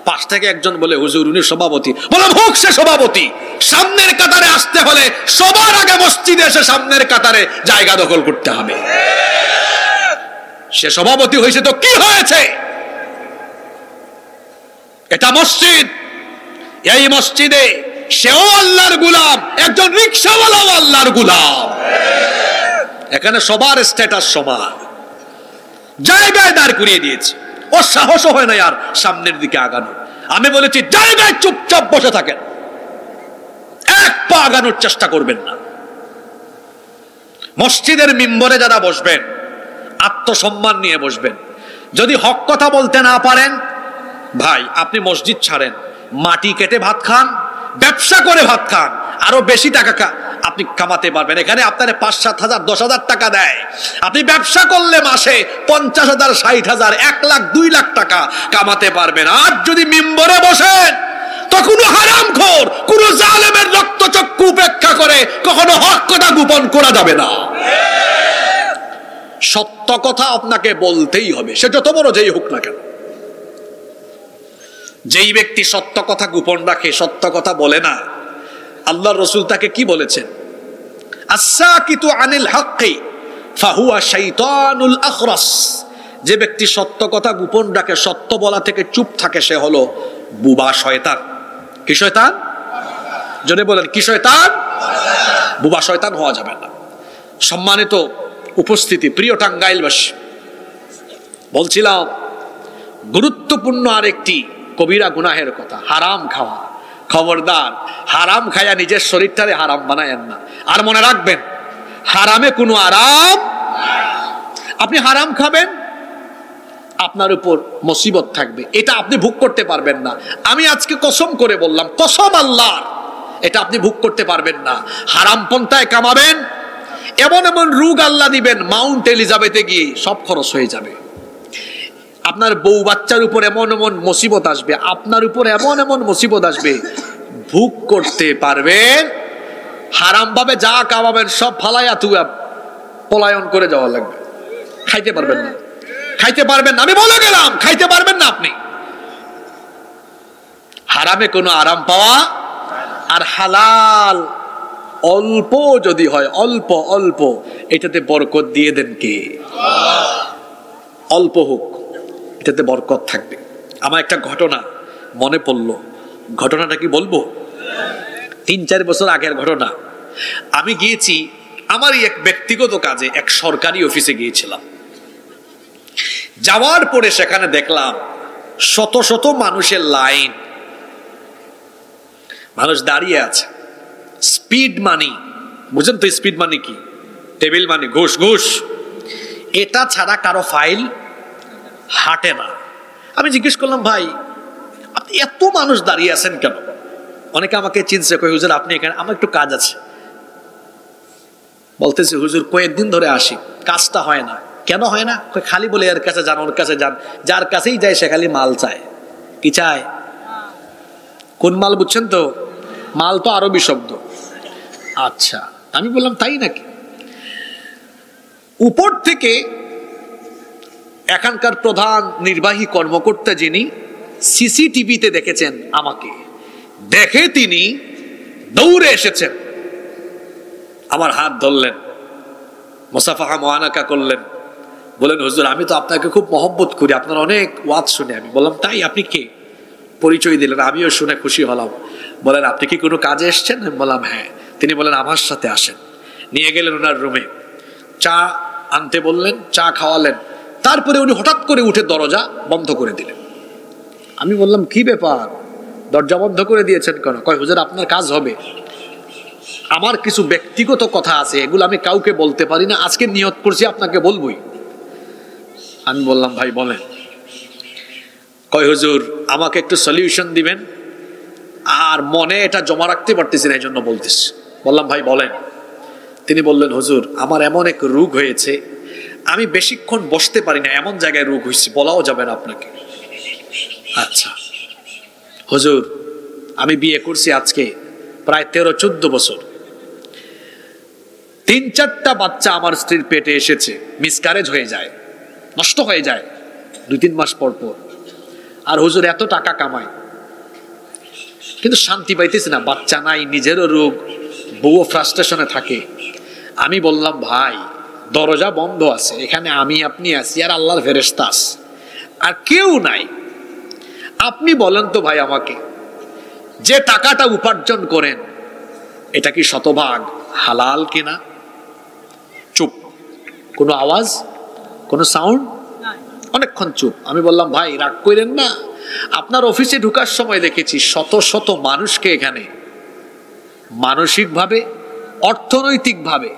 পাশ থেকে একজন বলে, হুজুর উনি সভাপতি। বললাম, হোক সে সভাপতি, সামনের কাতারে আসতে হলে সবার আগে মসজিদে এসে সামনের কাতারে জায়গা দখল করতে হবে। সে সভাপতি হয়েছে তো কি হয়েছে? এটা মসজিদ, এই মসজিদে সেও আল্লাহর গোলাম, একজন রিকশাওয়ালাও আল্লাহর গোলাম। এখানে সবার স্ট্যাটাস সমান, জায়গায় দাঁড় করিয়ে দিয়েছে। ও সাহসও হয় না আর সামনের দিকে আগানো। আমি বলেছি, জায়গায় চুপচাপ বসে থাকেন, এক পা আগানোর চেষ্টা করবেন না। মসজিদের মিম্বরে যারা বসবেন, আত্মসম্মান নিয়ে বসবেন। যদি হক কথা বলতে না পারেন, ভাই আপনি মসজিদ ছাড়েন, মাটি কেটে ভাত খান, ব্যবসা করে ভাত খান, আরো বেশি টাকা আপনি কামাতে পারবেন। এখানে আপনার 5, 7 হাজার, 10 হাজার টাকা দেয়, আপনি ব্যবসা করলে মাসে 50 হাজার, 60 হাজার, 1 লাখ, 2 লাখ টাকা কামাতে পারবেন। আর যদি মিম্বরে বসেন, তখনও হারামখোর, কোন জালেমের রক্তচক্ষু উপেক্ষা করে কখনো হক কথা গোপন করা যাবে না। সত্য কথা আপনাকে বলতেই হবে, সে যত বড় যেই হোক না কেন। যেই ব্যক্তি সত্য কথা গোপন রাখে, সত্য কথা বলে না, আল্লাহর রাসূল তাকে কি বলেছেন? আস-সাকিতু আনিল হাক্কি ফাহুয়া শাইতানুল আখরাস। যে ব্যক্তি সত্য কথা গোপন রাখে, সত্য বলা থেকে চুপ থাকে, সে হলো বুবা শয়তান। কি শয়তান? জোরে বলেন, কি শয়তান? বুবা শয়তান হওয়া যাবে না। সম্মানিত উপস্থিতি, প্রিয় টাঙ্গাইলবাসী, বলছিলাম গুরুত্বপূর্ণ আরেকটি কবিরা গুনাহের কথা, হারাম খাওয়া। খবরদার, হারাম খায়া নিজের শরীরটারে হারাম বানায়েন না। আর মনে রাখবেন, হারামে কোনো আরাম। আপনি হারাম খাবেন, আপনার উপর মুসিবত থাকবে, এটা আপনি ভোগ করতে পারবেন না। আমি আজকে কসম করে বললাম, কসম আল্লাহর, এটা আপনি ভোগ করতে পারবেন না। হারাম পন্থায় কামাবেন, এমন এমন রোগ আল্লাহ দিবেন, মাউন্ট এলিজাবেথে গিয়ে সব খরচ হয়ে যাবে। আপনার বউ বাচ্চার উপর এমন এমন মুসিবত আসবে, আপনার উপর এমন এমন মুসিবত আসবে, ভোগ করতে পারবেন। হারাম ভাবে যা কামাবেন সব ফালাইয়া তুয়া পলায়ন করে যাওয়া লাগবে, খাইতে পারবেন না, খাইতে পারবেন না। আমি বলে গেলাম, খাইতে পারবেন না আপনি। হারামে কোনো আরাম পাওয়া, আর হালাল অল্প যদি হয়, অল্প অল্প, এটাতে বরকত দিয়ে দেন কে? অল্প হোক, এটাতে বরকত থাকবে। আমার একটা ঘটনা মনে পড়লো, ঘটনাটা কি বলবো? 3-4 বছর আগের ঘটনা। আমি গিয়েছি আমারই এক ব্যক্তিগত কাজে, এক সরকারি অফিসে গিয়েছিলাম। যাওয়ার পরে সেখানে দেখলাম শত শত মানুষের লাইন, মানুষ দাঁড়িয়ে আছে। স্পিড মানি, বুঝেন তো স্পিড মানি কি? টেবিল মানি, ঘুষ। ঘুষ, এটা ছাড়া কারো ফাইল হাঁটে না। আমি জিজ্ঞেস করলাম, ভাই আপনি এত মানুষ দাঁড়িয়ে আছেন কেন? অনেকে আমাকে চিনছে, কই হুজুর আপনি এখানে, আমার একটু কাজ আছে। বলতেছি, হুজুর কয়েকদিন ধরে আসি, কাজটা হয় না। কেন হয় না? খালি বলে এর কাছে যান, ওর কাছে যান, যার কাছেই যায় সে খালি মাল চায়। কি চায়? কোন মাল বুঝছেন তো? মাল তো আরবি শব্দ। আচ্ছা, আমি বললাম তাই নাকি? উপর থেকে এখানকার প্রধান নির্বাহী কর্মকর্তা, যিনি সিসিটিভিতে দেখেছেন আমাকে, দেখে তিনি দৌড়ে এসেছেন, আমার হাত ধরলেন, মুসাফাহা মুআনাকা করলেন, বলেন হুজুর আমি তো আপনাকে খুব মহব্বত করি, আপনার অনেক ওয়াজ শুনে। আমি বললাম তাই? আপনি কে? পরিচয় দিলেন, আমিও শুনে খুশি হলাম। বলেন আপনি কি কোনো কাজে এসছেন? আমি বললাম হ্যাঁ। তিনি বলেন আমার সাথে আসেন। নিয়ে গেলেন ওনার রুমে, চা আনতে বললেন, চা খাওয়ালেন। তারপরে উনি হঠাৎ করে উঠে দরজা বন্ধ করে দিলেন। আমি বললাম কি ব্যাপার, দরজা বন্ধ করে দিয়েছেন কেন? কয় হুজুর আপনার কাজ হবে, আমার কিছু ব্যক্তিগত কথা আছে, এগুলো আমি কাউকে বলতে পারি না, আজকে নিয়ত করছি আপনাকে বলবই। আমি বললাম ভাই বলেন। কয় হুজুর আমাকে একটু সলিউশন দিবেন, আর মনে এটা জমা রাখতে পারতেছি না, এই জন্য বলতেছি। বললাম ভাই বলেন। তিনি বললেন হুজুর আমার এমন এক রোগ হয়েছে, আমি বেশিক্ষণ বসতে পারি না, এমন জায়গায় রোগ হয়েছে, বলাও যাবে না আপনাকে। আচ্ছা হুজুর আমি বিয়ে করছি আজকে প্রায় 13-14 বছর, 3-4টা বাচ্চা আমার স্ত্রীর পেটে এসেছে, মিসক্যারেজ হয়ে যায়, নষ্ট হয়ে যায় 2-3 মাস পর পর। আর হুজুর এত টাকা কামায়, কিন্তু শান্তি পাইতেছি না, বাচ্চা নাই, নিজেরও রোগ, বউও ফ্রাস্ট্রেশনে থাকে। আমি বললাম ভাই দরজা বন্ধ আছে, এখানে আমি আপনি আছি, আর আল্লাহর ফেরেশতা আছে, আর কেউ নাই। আপনি বলেন তো ভাই আমাকে, যে টাকাটা উপার্জন করেন এটা কি শতভাগ হালাল কিনা? চুপ, কোনো আওয়াজ, কোনো সাউন্ড, অনেকক্ষণ চুপ। আমি বললাম ভাই রাগ করেন না, আপনার অফিসে ঢোকার সময় দেখেছি শত শত মানুষকে এখানে মানসিকভাবে, অর্থনৈতিকভাবে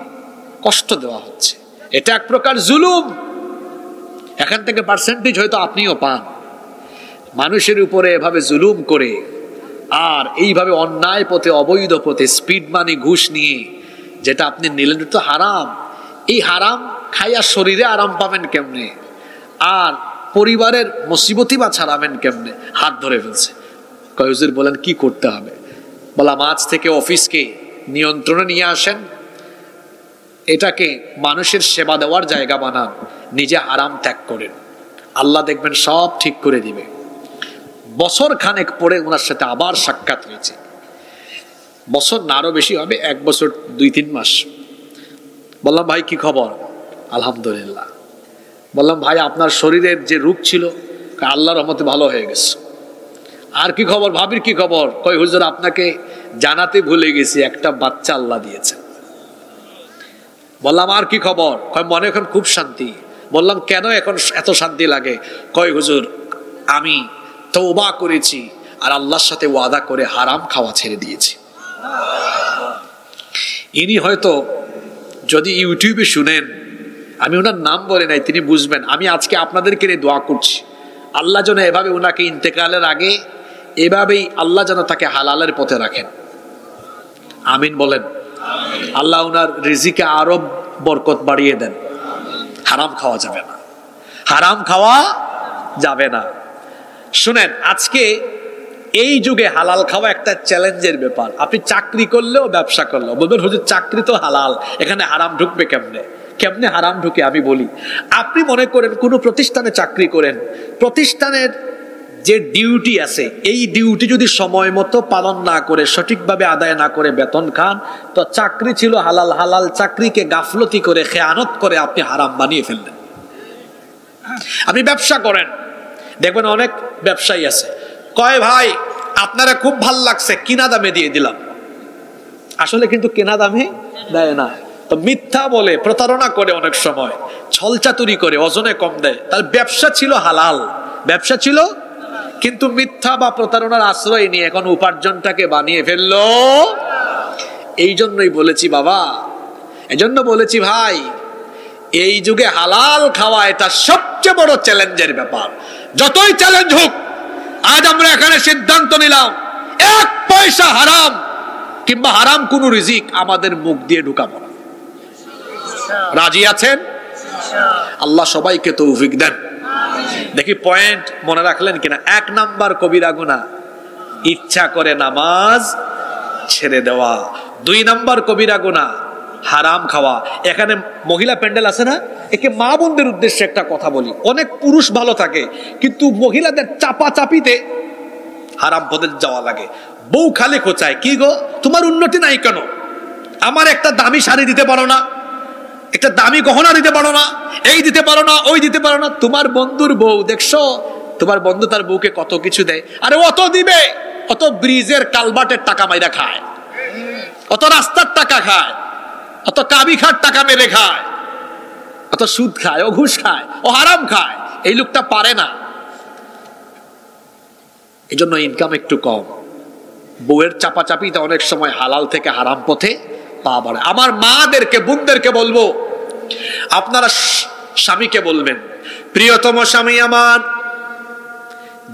কষ্ট দেওয়া হচ্ছে, এটা এক প্রকার জুলুম। এখান থেকে পার্সেন্টেজ হয়তো আপনিও পান। মানুষের উপরে এভাবে জুলুম করে, আর এইভাবে অন্যায় পথে, অবৈধ পথে, স্পিড মানি, ঘুষ নিয়ে যেটা আপনি নিলেন, তো হারাম। এই হারাম খাইয়া শরীরে আরাম পাবেন কেমনে, আর পরিবারের মুসিবতই বা ছাড়াবেন কেমনে? হাত ধরে ফেলছে। কয় হুজুর বলেন কি করতে হবে? বললাম আজ থেকে অফিসকে নিয়ন্ত্রণে নিয়ে আসেন, এটাকে মানুষের সেবা দেওয়ার জায়গা বানান, নিজে হারাম ত্যাগ করেন, আল্লাহ দেখবেন সব ঠিক করে দিবে। বছর খানেক পরে ওনার সাথে আবার সাক্ষাৎ হয়েছে, বছর না আরো বেশি হবে, 1 বছর 2-3 মাস। বললাম ভাই কি খবর? আলহামদুলিল্লাহ। বললাম ভাই আপনার শরীরের যে রোগ ছিল আল্লাহর রহমতে ভালো হয়ে গেছে। আর কি খবর? ভাবির কি খবর? কই হুজুর আপনাকে জানাতে ভুলে গেছি, একটা বাচ্চা আল্লাহ দিয়েছে। বললাম আর কি খবর? কয় মনে এখন খুব শান্তি। বললাম কেন এখন এত শান্তি লাগে? কয় হুজুর আমি তওবা করেছি আর আল্লাহর সাথে ওয়াদা করে হারাম খাওয়া ছেড়ে দিয়েছি। ইনি হয়তো যদি ইউটিউবে শুনেন, আমি ওনার নাম বলে নাই, তিনি বুঝবেন আমি আজকে আপনাদেরকে নিয়ে দোয়া করছি আল্লাহ যেন এভাবে ওনাকে ইন্তেকালের আগে এভাবেই আল্লাহ যেন তাকে হালালের পথে রাখেন। আমিন বলেন। আল্লাহ ওনার রিজিকে আরো বরকত বাড়িয়ে দেন। হারাম খাওয়া যাবে না, হারাম খাওয়া যাবে না। শুনেন, আজকে এই যুগে হালাল খাওয়া একটা চ্যালেঞ্জের ব্যাপার। আপনি চাকরি করলেও ব্যবসা করলেও বলবেন হুজুর চাকরি তো হালাল, এখানে হারাম ঢুকবে কেমনে? কেমনে হারাম ঢুকে আমি বলি। আপনি মনে করেন কোনো প্রতিষ্ঠানে চাকরি করেন, প্রতিষ্ঠানের যে ডিউটি আছে এই ডিউটি যদি সময় মতো পালন না করে, সঠিকভাবে আদায় না করে বেতন খান, তো চাকরি ছিল হালাল, হালাল চাকরিকে গাফলতি করে খেয়ানত করে আপনি হারাম বানিয়ে ফেললেন। আপনি ব্যবসা করেন, দেখবেন অনেক ব্যবসায়ী আছে কয় ভাই আপনারা খুব ভাল লাগছে কিনা দামে দিয়ে দিলাম, আসলে কিন্তু কেনা দামে দেয় না, তো মিথ্যা বলে প্রতারণা করে, অনেক সময় ছলচাতুরি করে ওজনে কম দেয়। তার ব্যবসা ছিল হালাল, ব্যবসা ছিল, কিন্তু মিথ্যা বা প্রতারণার আশ্রয় নিয়ে এখন উপার্জনটাকে বানিয়ে ফেললো। এই জন্যই বলেছি বাবা, এজন্য বলেছি ভাই, এই যুগে হালাল খাওয়া এটা সবচেয়ে বড় চ্যালেঞ্জের ব্যাপার। যতই চ্যালেঞ্জ হোক, আজ আমরা এখানে সিদ্ধান্ত নিলাম 1 পয়সা হারাম কিংবা হারাম কোন রিজিক আমাদের মুখ দিয়ে ঢুকাবো না। রাজি আছেন? আল্লাহ সবাইকে তৌফিক দেন। দেখি পয়েন্ট মনে রাখলেন কিনা। 1 নাম্বার কবিরা গুনাহ, ইচ্ছা করে নামাজ ছেড়ে দেওয়া। 2 নাম্বার কবিরা গুনাহ, হারাম খাওয়া। এখানে মহিলা প্যান্ডেল আছে না, একে মা বোনদের উদ্দেশ্যে একটা কথা বলি। অনেক পুরুষ ভালো থাকে কিন্তু মহিলাদের চাপা চাপিতে হারাম পথে যাওয়া লাগে। বউ খালি খোঁচায়, কি গো তোমার উন্নতি নাই কেন? আমার একটা দামি শাড়ি দিতে পারো না, একটা দামি গহনা দিতে পারো না, এই দিতে পারো না, ওই দিতে পারো না। তোমার বন্ধুর বউ দেখছো, তোমার বন্ধু তার বউকে কত কিছু দেয়। আরে অত দিবে, অত ব্রিজের কালবাটের টাকা মাইরা খায়, অত রাস্তার টাকা খায়, অত কাবি খাট টাকা মেরে খায়, অত সুদ খায়, ও ঘুষ খায়, ও হারাম খায়। এই লোকটা পারে না, এই জন্য ইনকাম একটু কম। বউয়ের চাপাচাপিতে অনেক সময় হালাল থেকে হারাম পথে পা বাড়ে। আমার মাদেরকে, বোনদেরকে বলবো, আপনারা স্বামীকে বলবেন, প্রিয়তম স্বামী আমার,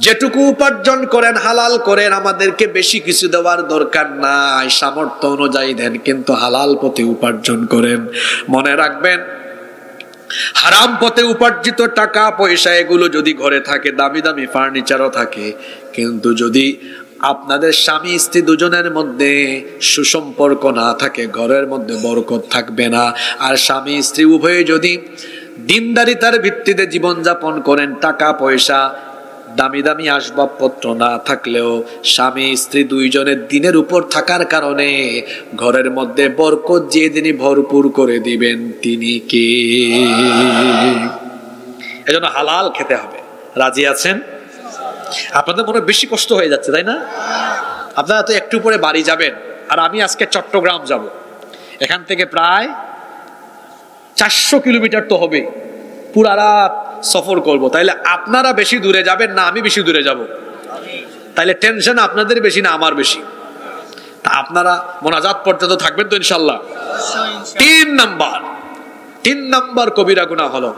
যেটুকু উপার্জন করেন হালাল করেন, আমাদেরকে বেশি কিছু দেওয়ার দরকার নাই, সামর্থ্য অনুযায়ী দেন, কিন্তু হালাল পথে উপার্জন করেন। মনে রাখবেন, হারাম পথে উপার্জিত টাকা পয়সা এগুলো যদি ঘরে থাকে, দামি দামি ফার্নিচারও থাকে, কিন্তু যদি আপনাদের স্বামী স্ত্রী দুজনের মধ্যে সুসম্পর্ক না থাকে, ঘরের মধ্যে বরকত থাকবে না। আর স্বামী স্ত্রী উভয়ে যদি দিনদারিতার ভিত্তিতে জীবনযাপন করেন, টাকা পয়সা দামি দামি আসবাবপত্র না থাকলেও স্বামী স্ত্রী দুইজনের দিনের উপর থাকার কারণে ঘরের মধ্যে বরকত যে তিনি ভরপুর করে দিবেন তিনি কে? এজন্য হালাল খেতে হবে। রাজি আছেন? আপনাদের মনে বেশি কষ্ট হয়ে যাচ্ছে তাই না? আপনারা তো একটু পরে বাড়ি যাবেন, আর আমি আজকে চট্টগ্রাম যাব। এখান থেকে প্রায় 400 কিলোমিটার তো হবে, পুরা রাত সফর করব। তাইলে আপনারা বেশি দূরে যাবেন না আমি বেশি দূরে যাব? তাইলে টেনশন আপনাদের বেশি না আমার বেশি? তা আপনারা মোনাজাত পর্যন্ত থাকবেন তো ইনশাল্লাহ? 3 নাম্বার কবিরা গুনাহ হলো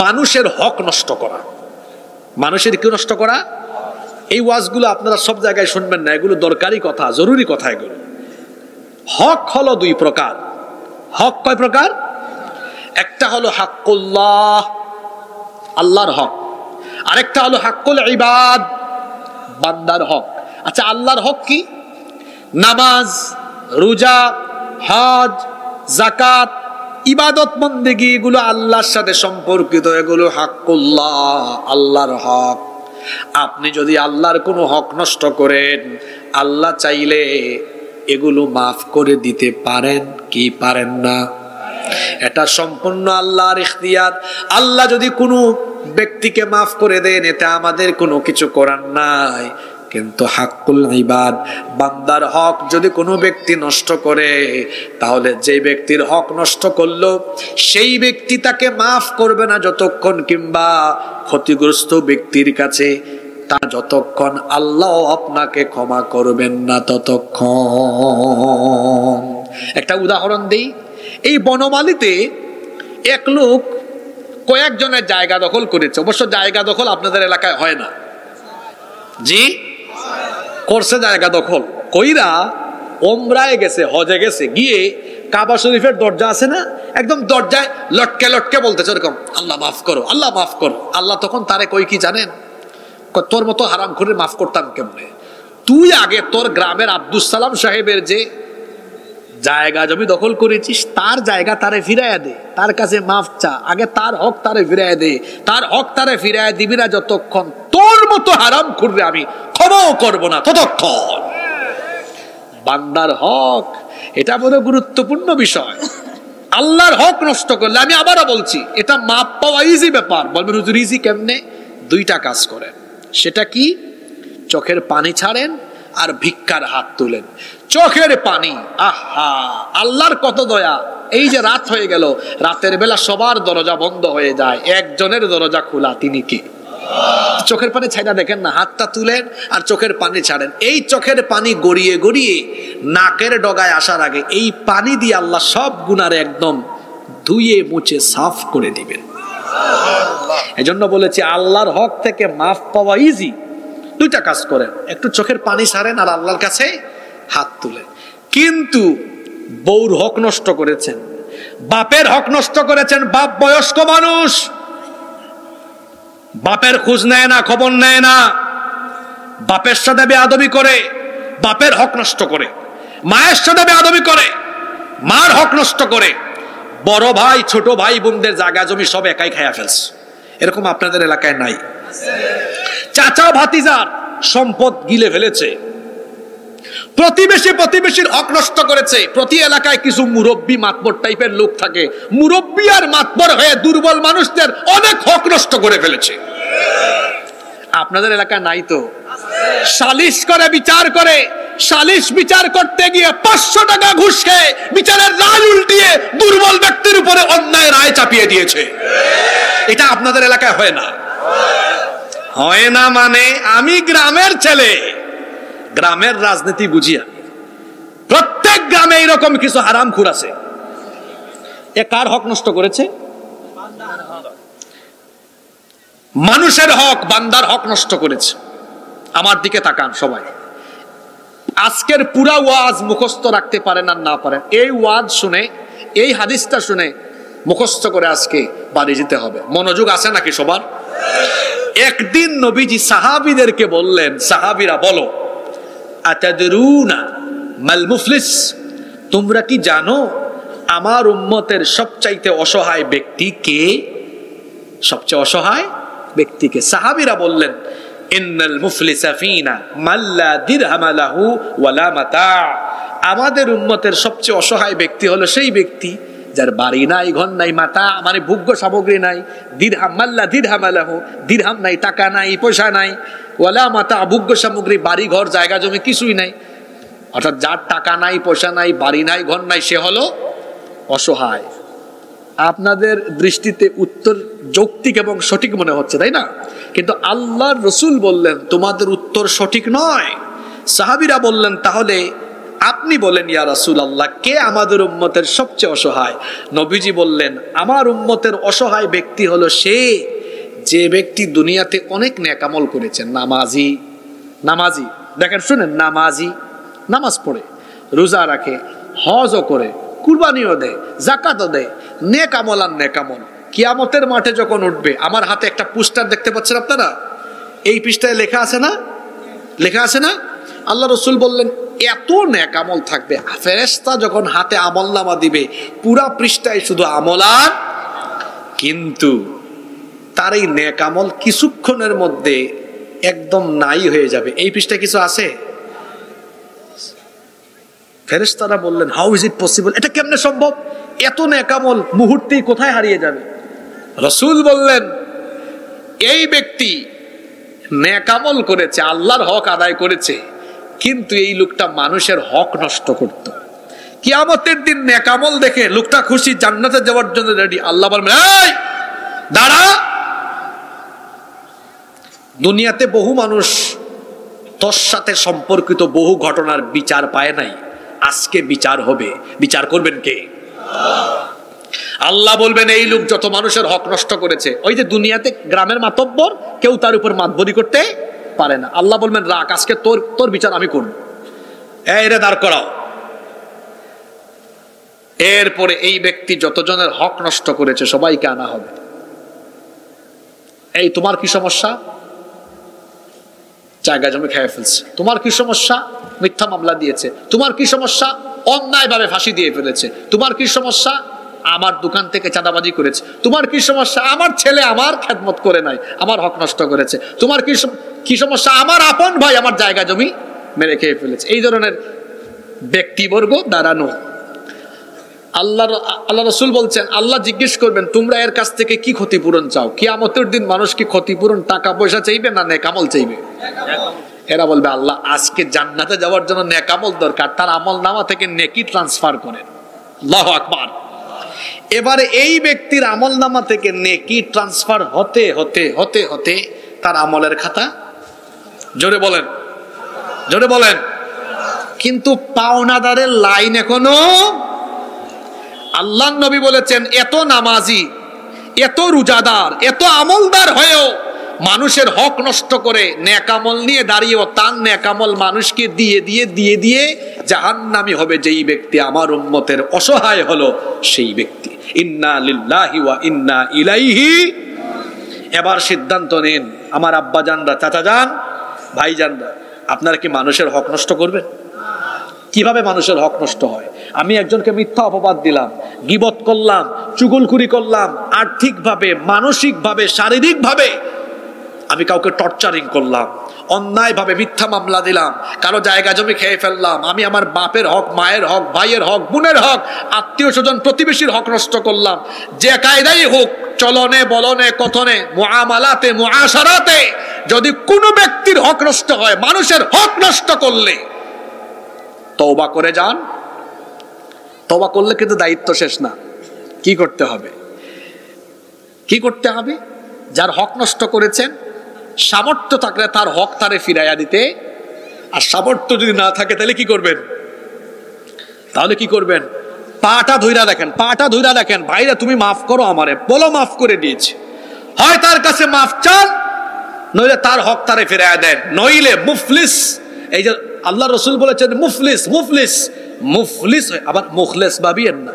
মানুষের হক নষ্ট করা। মানুষের কি নষ্ট করা? এই ওয়াজগুলো আপনারা সব জায়গায় শুনবেন না, এগুলো দরকারি কথা, জরুরি কথা। এগুলো হক হলো 2 প্রকার। হক কয় প্রকার? একটা হলো হাক্কুল্লাহ, আল্লাহর হক, আরেকটা হলো হাক্কুল ইবাদ, বান্দার হক। আচ্ছা, আল্লাহর হক কি? নামাজ, রোজা, হজ, যাকাত, ইবাদত বন্দেগী এগুলো আল্লাহর সাথে সম্পর্কিত, এগুলো হাক্কুল্লাহ, আল্লাহর হক। আপনি যদি আল্লাহর কোনো হক নষ্ট করেন, আল্লাহ চাইলে এগুলো মাফ করে দিতে পারেন কি পারেন না? এটা সম্পূর্ণ আল্লাহর ইখতিয়ার। আল্লাহ যদি কোনো ব্যক্তিকে মাফ করে দেন, এতে আমাদের কোনো কিছু করার নাই। কিন্তু হাক্কুল ইবাদ, বান্দার হক যদি কোনো ব্যক্তি নষ্ট করে, তাহলে যে ব্যক্তির হক নষ্ট করলো সেই ব্যক্তি তাকে মাফ করবে না যতক্ষণ, কিংবা ক্ষতিগ্রস্ত ব্যক্তির কাছে তা যতক্ষণ আল্লাহ আপনাকে ক্ষমা করবেন না ততক্ষণ। একটা উদাহরণ দেই। এই বনমালীতে এক লোক কয়েকজনের জায়গা দখল করেছে। অবশ্য জায়গা দখল আপনাদের এলাকায় হয় না, জি করছে জায়গা দখল কইরা ওমরায় গেছে, হজে গেছে, গিয়ে কাবা শরীফের দরজা আছে না, একদম দরজায় লটকে লটকে বলতেছে এরকম, আল্লাহ মাফ করো, আল্লাহ মাফ করো। আল্লাহ তখন তারে কই কি জানেন? তোর মতো হারাম করে মাফ করতাম কেমনে? তুই আগে তোর গ্রামের আব্দুল সালাম সাহেবের যে জায়গা জমি দখল করেছিস, তার জায়গা তারে ফিরাইয়া দে, তার কাছে মাফ চা, আগে তার হক তারে ফিরাইয়া দে। তার হক তারে ফিরাইয়া দিবি না যতক্ষণ, তোর মতো হারাম করবে আমি ক্ষমাও করব না ততক্ষণ। বান্দার হক এটা বড় গুরুত্বপূর্ণ বিষয়। আল্লাহর হক নষ্ট করলে, আমি আবারও বলছি, এটা মাপ পাওয়া ইজি ব্যাপার। বলবেন হুজুর ইজি কেমনে? দুইটা কাজ করেন। সেটা কি? চোখের পানি ছাড়েন আর ভিক্ষার হাত তুলেন। চোখের পানি, আহা আল্লাহর কত দয়া। এই যে রাত হয়ে গেল, রাতের বেলা সবার দরজা বন্ধ হয়ে যায়, একজনের দরজা খোলা, তিনি কে? চোখের পানি ছাইড়া দেখেন না, হাতটা তুলেন আর চোখের পানি ছাড়েন। এই চোখের পানি গড়িয়ে গড়িয়ে নাকের ডগায় আসার আগে এই পানি দিয়ে আল্লাহ সব গুনার একদম ধুয়ে মুছে সাফ করে দিবেন। এজন্য বলেছি আল্লাহর হক থেকে মাফ পাওয়া ইজি। দুইটা কাজ করেন, একটু চোখের পানি ছাড়েন আর আল্লাহর কাছে হাত তুলেন। কিন্তু বউর হক নষ্ট করেছেন, বাপের হক নষ্ট করেছেন। বাপ বয়স্ক মানুষ, বাপের খোঁজ নেয় না, খবর নেয় না, বাপের সাথে বেয়াদবি করে, বাপের হক নষ্ট করে। মায়ের সাথে বেয়াদবি করে, মার হক নষ্ট করে। বড় ভাই ছোট ভাই বোনদের জায়গা জমি সব একাই খাইয়া ফেলছে। এরকম আপনাদের এলাকায় নাই? চাচা ভাতিজার সম্পদ গিলে ফেলেছে। প্রতিবেশী প্রতিবেশীর হক নষ্ট করেছে। প্রতি এলাকায় কিছু মুরব্বী মাতবর টাইপের লোক থাকে, মুরব্বী আর মাতবর হয়ে দুর্বল মানুষদের অনেক হক নষ্ট করে ফেলেছে। আপনাদের এলাকায় নাই তো? সালিশ করে, বিচার করে, সালিশ বিচার করতে গিয়ে 500 টাকা ঘুষ খেয়ে বিচারের রায় উল্টিয়ে দুর্বল ব্যক্তির উপরে অন্যায় রায় চাপিয়ে দিয়েছে। এটা আপনাদের এলাকায় হয় না? হয় না মানে আমি গ্রামের ছেলে, গ্রামের রাজনীতি বুঝিয়া। প্রত্যেক গ্রামে এরকম কিছু হারামখোর আছে। এ কার হক নষ্ট করেছে? মানুষের হক, বান্দার হক নষ্ট করেছে। আমার দিকে তাকান সবাই। আজকের পুরা ওয়াজ মুখস্থ রাখতে পারেন আর না পারেন, এই ওয়াজ শুনে, এই হাদিসটা শুনে মুখস্থ করে আজকে বাড়ি যেতে হবে। মনোযোগ আছে নাকি সবার? একদিন নবীজি সাহাবীদেরকে বললেন, সাহাবীরা বলো, আতাদরুনা মাল মুফলিস, তোমরা কি জানো আমার উম্মতের সবচাইতে অসহায় ব্যক্তি কে? সবচেয়ে অসহায় ব্যক্তিকে? সাহাবীরা বললেন, ইন্নাল মুফলিসা ফিনা মাল্লা দিরহাম লাহু ওয়ালা মাতা। আমাদের উম্মতের সবচেয়ে অসহায় ব্যক্তি হলো সেই ব্যক্তি যার বাড়ি নাই, ঘর নাই, মাতা মানে ভোগ্য সামগ্রী নাই, দিরহাম মাল্লা দিরহাম লাহু, দিরহাম নাই, টাকা নাই, পয়সা নাই, ওয়ালা মাতা ভোগ্য সামগ্রী, বাড়ি ঘর জায়গা জমি কিছুই নাই। অর্থাৎ যার টাকা নাই, পয়সা নাই, বাড়ি নাই, ঘর নাই, সে হলো অসহায়। আপনাদের দৃষ্টিতে উত্তর যৌক্তিক এবং সঠিক মনে হচ্ছে, তাই না? কিন্তু আল্লাহর রাসূল বললেন তোমাদের উত্তর সঠিক নয়। সাহাবীরা বললেন, তাহলে আপনি বলেন ইয়া রাসূলুল্লাহ, কে আমাদের উম্মতের সবচেয়ে অসহায়? নবীজি বললেন, আমার উম্মতের অসহায় ব্যক্তি হলো সে যে ব্যক্তি দুনিয়াতে অনেক নেক আমল করেছেন। নামাজি, নামাজি দেখেন, শুনেন, নামাজি, নামাজ পড়ে, রোজা রাখে, হজও করে, কুরবানিও দেয়, যাকাতও দেয়, নেক আমল আর নেক আমল। কিয়ামতের মাঠে যখন উঠবে, আমার হাতে একটা পোস্টার দেখতে পাচ্ছেন আপনারা, এই পৃষ্ঠায় লেখা আছে না? লেখা আছে না? আল্লাহ রাসূল বললেন, এত নেক আমল থাকবে, ফেরেশতা যখন হাতে আমলনামা দিবে পুরা পৃষ্ঠায় শুধু আমল আর, কিন্তু তার এই নেক আমল কিছুক্ষণের মধ্যে একদম নাই হয়ে যাবে। এই পৃষ্ঠায় কিছু আছে? ফেরেশতারা বললেন, হাউ ইজ ইট পসিবল, এটা কেমনে সম্ভব? এত নেক আমল মুহূর্তেই কোথায় হারিয়ে যাবে? রাসূল বললেন, এই ব্যক্তি নেক আমল করেছে, আল্লাহর হক আদায় করেছে, কিন্তু এই লোকটা মানুষের হক নষ্ট করত। কিয়ামতের দিন নেক আমল দেখে লোকটা খুশি, জান্নাতে যাওয়ার জন্য রেডি। আল্লাহ বলবেন, এই দাঁড়া। দুনিয়াতে বহু মানুষ তোর সাথে সম্পর্কিত বহু ঘটনার বিচার পায় নাই, আজকে বিচার হবে। বিচার করবেন কে? আল্লাহ বলবেন, এই লোক যত মানুষের হক নষ্ট করেছে। ওই যে দুনিয়াতে গ্রামের মাতব্বর, কেউ তার উপর মাতবরি করতে পারে না। আল্লাহ বলবেন, রাখ, আজকে তোর বিচার আমি করব। এরে দাঁড় করাও। এরপরে এই ব্যক্তি যতজনের হক নষ্ট করেছে সবাইকে আনা হবে। এই তোমার কি সমস্যা? জায়গা জমি খেয়ে ফেলছে। তোমার কি সমস্যা? মিথ্যা মামলা দিয়েছে। তোমার কি সমস্যা? অন্যায়ভাবে ফাঁসি দিয়ে ফেলেছে। তোমার কি সমস্যা? আমার দোকান থেকে চাঁদাবাজি করেছে। তোমার কি সমস্যা? আমার ছেলে আমার খেদমত করে নাই, আমার হক নষ্ট করেছে। তোমার কি সমস্যা? আমার আপন ভাই আমার জায়গা জমি মেরে খেয়ে ফেলেছে। এই ধরনের ব্যক্তিবর্গ দাঁড়ানো। আল্লাহ রাসূল বলছেন, আল্লাহ জিজ্ঞেস করবেন, তোমরা এর কাছ থেকে কি ক্ষতিপূরণ চাও? কিয়ামতের দিন মানুষ কি ক্ষতিপূরণ টাকা পয়সা চাইবে না নেক আমল চাইবে? এরা বলবে, আল্লাহ আজকে জান্নাতে যাওয়ার জন্য নেক আমল দরকার, তার আমল নামা থেকে নেকি ট্রান্সফার করেন। আল্লাহু আকবার। এবারে এই ব্যক্তির আমল নামা থেকে নেকি ট্রান্সফার হতে হতে হতে হতে তার আমলের খাতা, জোরে বলেন, জোরে বলেন, কিন্তু পাওনাদারের লাইন এখনো। আল্লাহর নবী বলেছেন, এত নামাজি, এত রোজাদার, এত আমলদার হয়েও মানুষের হক নষ্ট করে নেক আমল নিয়ে দাঁড়িয়েও তার নেক আমল মানুষকে দিয়ে দিয়ে দিয়ে দিয়ে জাহান্নামী হবে যেই ব্যক্তি, আমার উম্মতের অসহায় হলো সেই ব্যক্তি। ইন্না লিল্লাহি ওয়া ইন্না ইলাইহি। এবার সিদ্ধান্ত নিন, আমার আব্বা জানরা, চাচা জান, ভাই জানরা, আপনারা কি মানুষের হক নষ্ট করবেন? কিভাবে মানুষের হক নষ্ট হয়? আমি একজনকে মিথ্যা অপবাদ দিলাম, গীবত করলাম, চুগলখুরি করলাম, আর্থিকভাবে, মানসিকভাবে, শারীরিকভাবে আমি কাউকে টর্চারিং করলাম, অন্যায়ভাবে মিথ্যা মামলা দিলাম, কারো জায়গা জমি খেয়ে ফেললাম, আমি আমার বাপের হক, মায়ের হক, ভাইয়ের হক, বোনের হক, আত্মীয় স্বজন, প্রতিবেশীর হক নষ্ট করলাম। যে কায়দাই হোক, চলনে বলনে কথনে মুআমালাতে মুআশারাতে যদি কোনো ব্যক্তির হক নষ্ট হয়, মানুষের হক নষ্ট করলে তওবা করে যান। তওবা করলে কিন্তু দায়িত্ব শেষ না। কি করতে হবে? কি করতে হবে? যার হক নষ্ট করেছেন, সামর্থ্য থাকলে তার হক তারে ফিরাইয়া দিতে, আর সামর্থ্য যদি না থাকে তাহলে কি করবেন? তাহলে কি করবেন? পাটা ধইরা দেখেন, পাটা ধইরা দেখেন, ভাইরা তুমি মাফ করো আমারে, বলো মাফ করে দিয়েছি। হয় তার কাছে মাফ চান, নইলে তার হক তারে ফিরাইয়া দেন, নইলে মুফলিস। এই যে আল্লাহ রাসূল বলেছেন মুফলিস, মুফলিস, মুফলিস। আবার মুখলেস ভাবিয়েন না,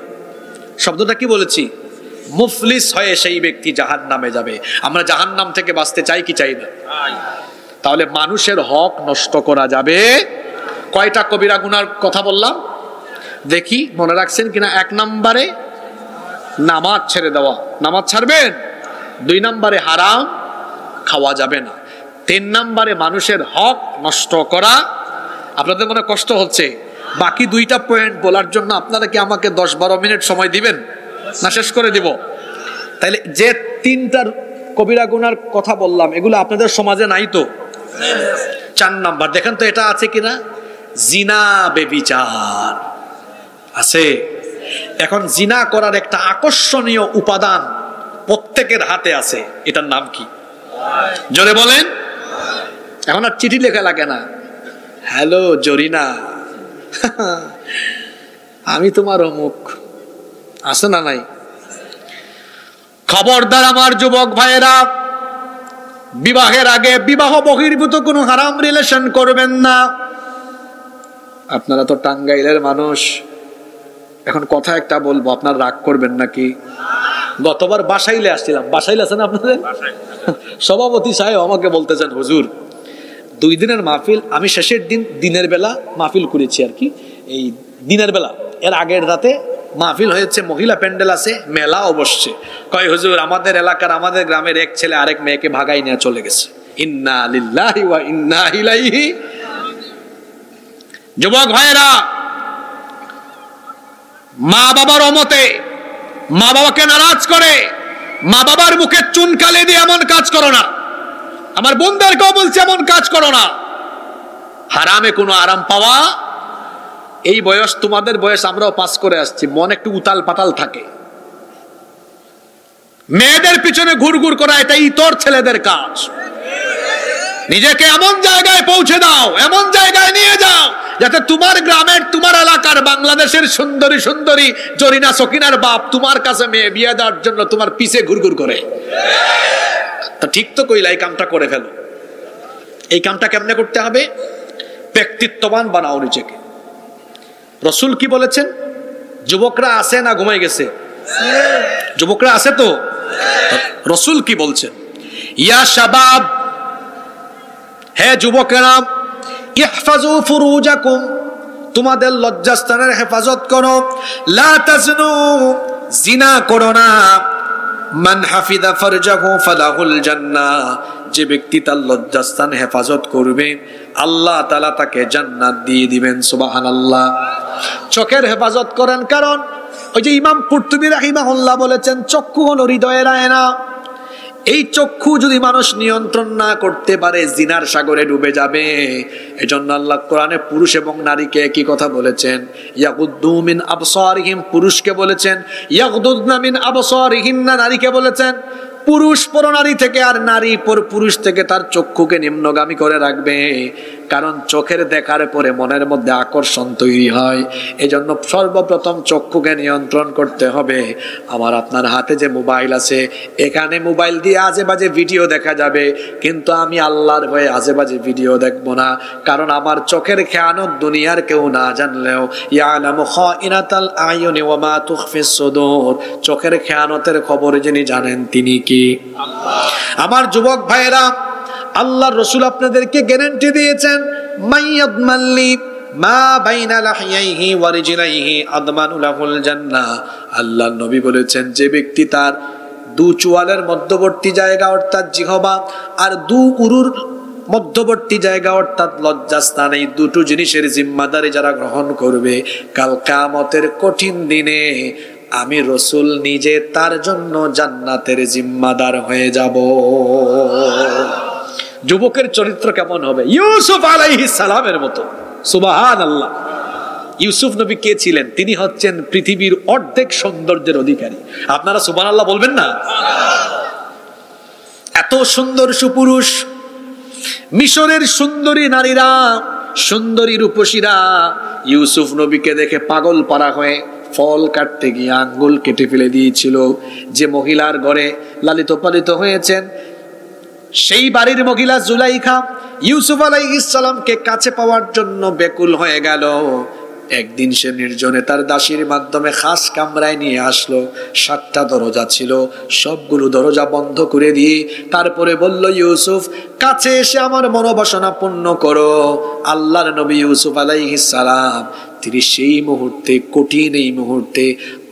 শব্দটা কি বলেছি? মুফলিস হয়ে সেই ব্যক্তি জাহান্নামে যাবে। আমরা জাহান্নাম থেকে বাঁচতে চাই কি চাই না? তাহলে মানুষের হক নষ্ট করা যাবে। কয়টা কবিরা গুনার কথা বললাম দেখি, মনে রাখছেন কিনা? 1 নম্বরে নামাজ ছেড়ে দেওয়া, নামাজ ছাড়বেন। 2 নম্বরে হারাম খাওয়া যাবে না। 3 নম্বরে মানুষের হক নষ্ট করা। আপনাদের মনে কষ্ট হচ্ছে, বাকি 2টা পয়েন্ট বলার জন্য আপনারা কি আমাকে 10-12 মিনিট সময় দিবেন না শেষ করে দিব? তাইলে যে 3টার কবিরা গুনার কথা বললাম, এগুলো আপনাদের সমাজে নাই তো? 4 নাম্বার দেখেন তো এটা আছে কিনা? জিনা, বেবিচার আছে। এখন জিনা করার একটা আকর্ষণীয় উপাদান প্রত্যেকের হাতে আছে, এটার নাম কি? জোরে বলেন। এখন আর চিঠি লেখা লাগে না, হ্যালো জরিনা, আমি তোমার অমুক, আছে না নাই? খবরদার আমার যুবক ভাইয়েরা, বিবাহের আগে বিবাহ বহির্ভূত কোনো হারাম রিলেশন করবেন না। আপনারা তো টাঙ্গাইলের মানুষ, এখন কথা একটা বলবো, আপনার রাগ করবেন নাকি? গতবার বাসাইলে আসছিলাম, বাসাইলে আছেন আপনাদের? সভাপতি সাহেব আমাকে বলতেছেন, হুজুর 2 দিনের মাহফিল, আমি শেষের দিন দিনের বেলা মাহফিল করেছি আর কি, এই দিনের বেলা। এর আগের রাতে মাহফিল হয়েছে, মহিলা প্যান্ডেল আছে, মেলাও বসছে। কয় হুজুর আমাদের এলাকার আমাদের গ্রামের এক ছেলে আরেক মেয়েকে ভাগাই নিয়ে চলে গেছে। ইন্না লিল্লাহি ওয়া ইন্না ইলাইহি। যুবক ভাইরা, মা বাবার অমতে মা বাবাকে নারাজ করে, মা বাবার মুখে চুনকালি দিয়ে এমন কাজ করো না। আমার বোনদেরকেও বলছে এমন কাজ করো না। হারামে কোনো আরাম পাওয়া, এই বয়স তোমাদের বয়স, আমরাও পাস করে আসছি, মন একটু উতাল পাতাল থাকে। মেয়েদের পিছনে ঘুরঘুর করা এটা ইতর ছেলেদের কাজ। নিজেকে এমন জায়গায় পৌঁছে দাও, এমন জায়গায় নিয়ে যাও যাতে তোমার গ্রামের, তোমার এলাকার, বাংলাদেশের সুন্দরী সুন্দরী জরিনা সকিনার বাপ তোমার কাছে মেয়ে বিয়ে দেওয়ার জন্য তোমার পিছে ঘুরঘুর করে। তা ঠিক তো কইলা, এই কামটা করে ফেলো। এই কামটা কেমনে করতে হবে? ব্যক্তিত্ববান বানাও নিজেকে। রসুল কি বলেছেন? যুবকরা আছে না ঘুমাই গেছে? যুবকরা আছে তো? রসুল কি বলছেন? ইয়া শাবাব, হে যুবকেরা, ইহফাজু ফুরুজাকুম, তোমাদের লজ্জাস্থানের হেফাজত করো। লা তাজনু, জিনা করো না। মান হাফিদা ফারজাহু ফালাহুল জান্নাহ, যে ব্যক্তি তার লজ্জাস্থান হেফাজত করবে আল্লাহ তাআলা তাকে জান্নাত দিয়ে দিবেন। সুবহানাল্লাহ। চোখের হেফাজত করেন, কারণ ওই যে ইমাম কুরতুবী রাহিমাহুল্লাহ বলেছেন, চক্ষু হলো হৃদয়ের আয়না। এই চক্ষু যদি মানুষ নিয়ন্ত্রণ না করতে পারে জিনার সাগরে ডুবে যাবে। এজন্য আল্লাহ কোরআনে পুরুষ এবং নারীকে একই কথা বলেছেন। ইয়াগুদ্দু মিন আবসারিহিম, পুরুষকে বলেছেন। ইয়াগুদুদনা মিন আবসারিহিন্না, নারীকে বলেছেন। পুরুষ পর নারী থেকে আর নারী পর পুরুষ থেকে তার চক্ষুকে নিম্নগামী করে রাখবে, কারণ চোখের দেখার পরে মনের মধ্যে আকর্ষণ তৈরি হয়। এজন্য সর্বপ্রথম চক্ষুকে নিয়ন্ত্রণ করতে হবে। আমার আপনার হাতে যে মোবাইল আছে, এখানে মোবাইল দিয়ে আজে বাজে ভিডিও দেখা যাবে, কিন্তু আমি আল্লাহর ভয়ে আজে বাজে ভিডিও দেখব না, কারণ আমার চোখের খেয়ানত দুনিয়ার কেউ না জানলেও ইয়ালামু খাইনাতাল আয়ুনি ওয়া মা তুখফিস সুদূর, চোখের খেয়ানতের খবর যিনি জানেন তিনি কি? আমার যুবক ভাইরা, আল্লাহর রাসূল আপনাদেরকে গ্যারান্টি দিয়েছেন, মাইয়াদমাল্লি মা বাইনা লাহিয়াইহি ওয়া রিজলাইহি আদমানু লাহুল জান্নাহ। আল্লাহর নবী বলেছেন, যে ব্যক্তি তার দু চোয়ালের মধ্যবর্তী জায়গা অর্থাৎ জিহবা আর দু উরুর মধ্যবর্তী জায়গা অর্থাৎ লজ্জাস্থান, এই দুটো জিনিসের জিম্মাদারি যারা গ্রহণ করবে, কাল কিয়ামতের কঠিন দিনে আমি রসুল নিজে তার জন্য জান্নাতের জিম্মাদার হয়ে যাব। যুবকের চরিত্র কেমন হবে? ইউসুফ আলাইহিস সালামের মতো। সুবহানাল্লাহ। ইউসুফ নবী কে ছিলেন? তিনি হচ্ছেন পৃথিবীর অর্ধেক সৌন্দর্যের অধিকারী। আপনারা সুবহানাল্লাহ বলবেন না? এত সুন্দর সুপুরুষ, মিশরের সুন্দরী নারীরা, সুন্দরী রূপসীরা ইউসুফ নবীকে দেখে পাগল পারা হয়ে ফল কাটতে গিয়ে আঙ্গুল কেটে ফেলে দিয়েছিল। যে মহিলার ঘরে লালিত পালিত হয়েছেন, সেই বাড়ির মহিলা জুলাইখা ইউসুফ আলাইহিস সালামকে কাছে পাওয়ার জন্য ব্যাকুল হয়ে গেল। একদিন সে নির্জনে তার দাসীর মাধ্যমে খাস কামরায় নিয়ে আসলো। 7টা দরজা ছিল, সবগুলো দরজা বন্ধ করে দিয়ে তারপরে বলল, ইউসুফ কাছে এসে আমার মনোবাসনা পূর্ণ করো। আল্লাহর নবী ইউসুফ আলাইহিস সালাম তিনি সেই মুহূর্তে, কঠিন এই মুহূর্তে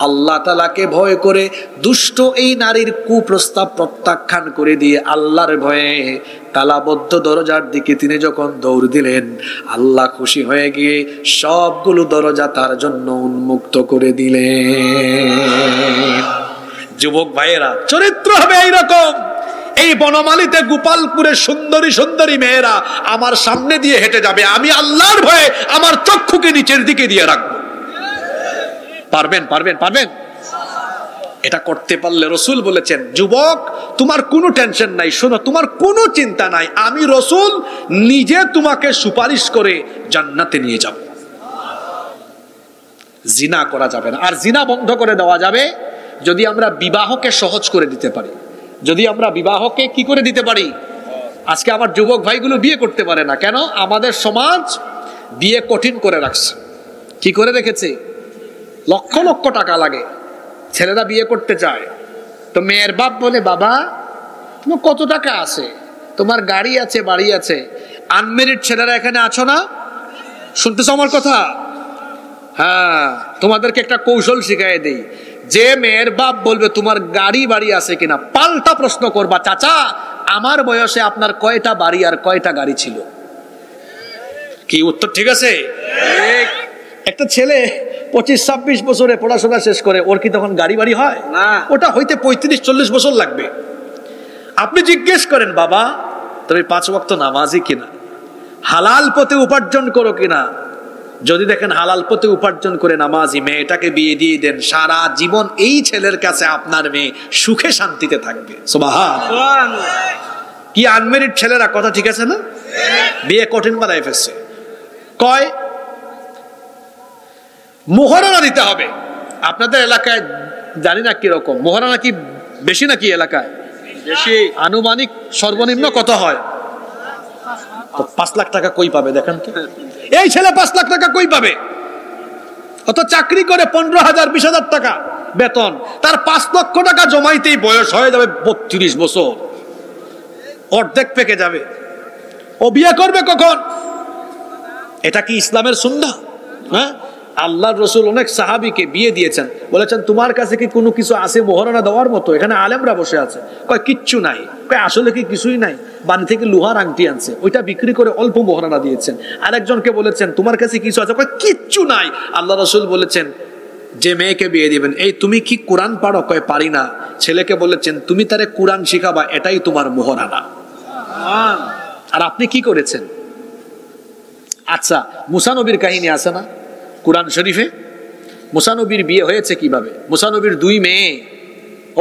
আল্লাহ তাআলাকে ভয় করে দুষ্ট এই নারীর কুপ্রস্তাব প্রত্যাখ্যান করে দিয়ে আল্লাহর ভয়ে তালাবদ্ধ দরজার দিকে তিনি যখন দৌড় দিলেন, আল্লাহ খুশি হয়ে গিয়ে সবগুলো দরজা তার জন্য উন্মুক্ত করে দিলেন। যুবক ভাইয়েরা, চরিত্র হবে এইরকম। এই বনমালীতে গোপালপুরে সুন্দরী সুন্দরী মেয়েরা আমার সামনে দিয়ে হেঁটে যাবে, আমি আল্লাহর ভয়ে আমার চক্ষুকে নিচের দিকে দিয়ে রাখবো। পারবেন? পারবেন? পারবেন? এটা করতে পারলে রসুল বলেছেন, যুবক তোমার কোনো টেনশন নাই, শোনো তোমার কোনো চিন্তা নাই, আমি রসুল নিজে তোমাকে সুপারিশ করে জান্নাতে নিয়ে যাব। জিনা করা যাবে না। আর জিনা বন্ধ করে দেওয়া যাবে যদি আমরা বিবাহকে সহজ করে দিতে পারি। যদি আমরা বিবাহকে কি করে দিতে পারি? আজকে আমার যুবক ভাইগুলো বিয়ে করতে পারে না কেন? আমাদের সমাজ বিয়ে কঠিন করে রাখছে। কি করে রেখেছে? লক্ষ লক্ষ টাকা লাগে, ছেলেরা বিয়ে করতে চায় তো মেয়ের বাপ বলে, বাবা তোমার কত টাকা আছে, তোমার গাড়ি আছে, বাড়ি আছে, আনমেরিড ছেলেরা এখানে আছো না? শুনতেছো আমার কথা? হ্যাঁ, তোমাদেরকে একটা কৌশল শিখাই দেই। যে মেয়ের বাপ বলবে তোমার গাড়ি বাড়ি আছে কিনা, পাল্টা প্রশ্ন করবা, চাচা আমার বয়সে আপনার কয়টা বাড়ি আর কয়টা গাড়ি ছিল? কি উত্তর ঠিক আছে? একটা ছেলে 25-26 বছরে পড়াশোনা শেষ করে, ওর কি তখন গাড়ি বাড়ি হয় না? ওটা হইতে 35-40 বছর লাগবে। আপনি জিজ্ঞেস করেন, বাবা তুমি 5 ওয়াক্ত নামাজি কিনা, হালাল পথে উপার্জন করো কিনা? যদি দেখেন হালাল পথে উপার্জন করে নামাজি, মেয়েটাকে বিয়ে দিয়ে দেন, সারা জীবন এই ছেলের কাছে আপনার মেয়ে সুখে শান্তিতে থাকবে। সুবহানাল্লাহ। কি আনমেরিড ছেলেরা কথা ঠিক আছে না? বিয়ে কঠিন বানায় ফেলছে। কয় মোহরানা দিতে হবে। আপনাদের এলাকায় জানি না কিরকম মোহরানা, কি বেশি নাকি এলাকায়? বেশি। আনুমানিক সর্বনিম্ন কত হয়? 5 লাখ টাকা কই পাবে দেখেন তো? এই ছেলে 5 লাখ টাকা কই পাবে? অত চাকরি করে 15,000-20,000 টাকা বেতন, তার 5 লক্ষ টাকা জমাইতেই বয়স হয়ে যাবে 32 বছর, অর্ধেক পেকে যাবে। ও বিয়ে করবে কখন? এটা কি ইসলামের সুন্নাহ? হ্যাঁ, আল্লাহর রাসূল অনেক সাহাবীকে বিয়ে দিয়েছেন, বলেছেন তোমার কাছে কি কোনো কিছু আছে মোহরানা দেওয়ার মতো? এখানে আলেমরা বসে আছে। কয় কিচ্ছু নাই। কয় আসলে কি কিছুই নাই? বাড়ি থেকে লোহার আংটি আনছে, ওইটা বিক্রি করে অল্প মোহরানা দিয়েছেন। আরেকজনকে বলেছেন তোমার কাছে কিছু আছে? কয় কিচ্ছু নাই। আল্লাহ রাসূল বলেছেন যে মেয়েকে বিয়ে দিবেন, এই তুমি কি কোরআন পারো? কয় পারি না। ছেলেকে বলেছেন তুমি তারে কোরআন শিখাবা, এটাই তোমার মোহরানা। আর আপনি কি করেছেন? আচ্ছা, মুসা নবীর কাহিনী আছে না কোরআন শরীফে? মুসা নবীর বিয়ে হয়েছে কিভাবে? মুসা নবীর 2 মেয়ে,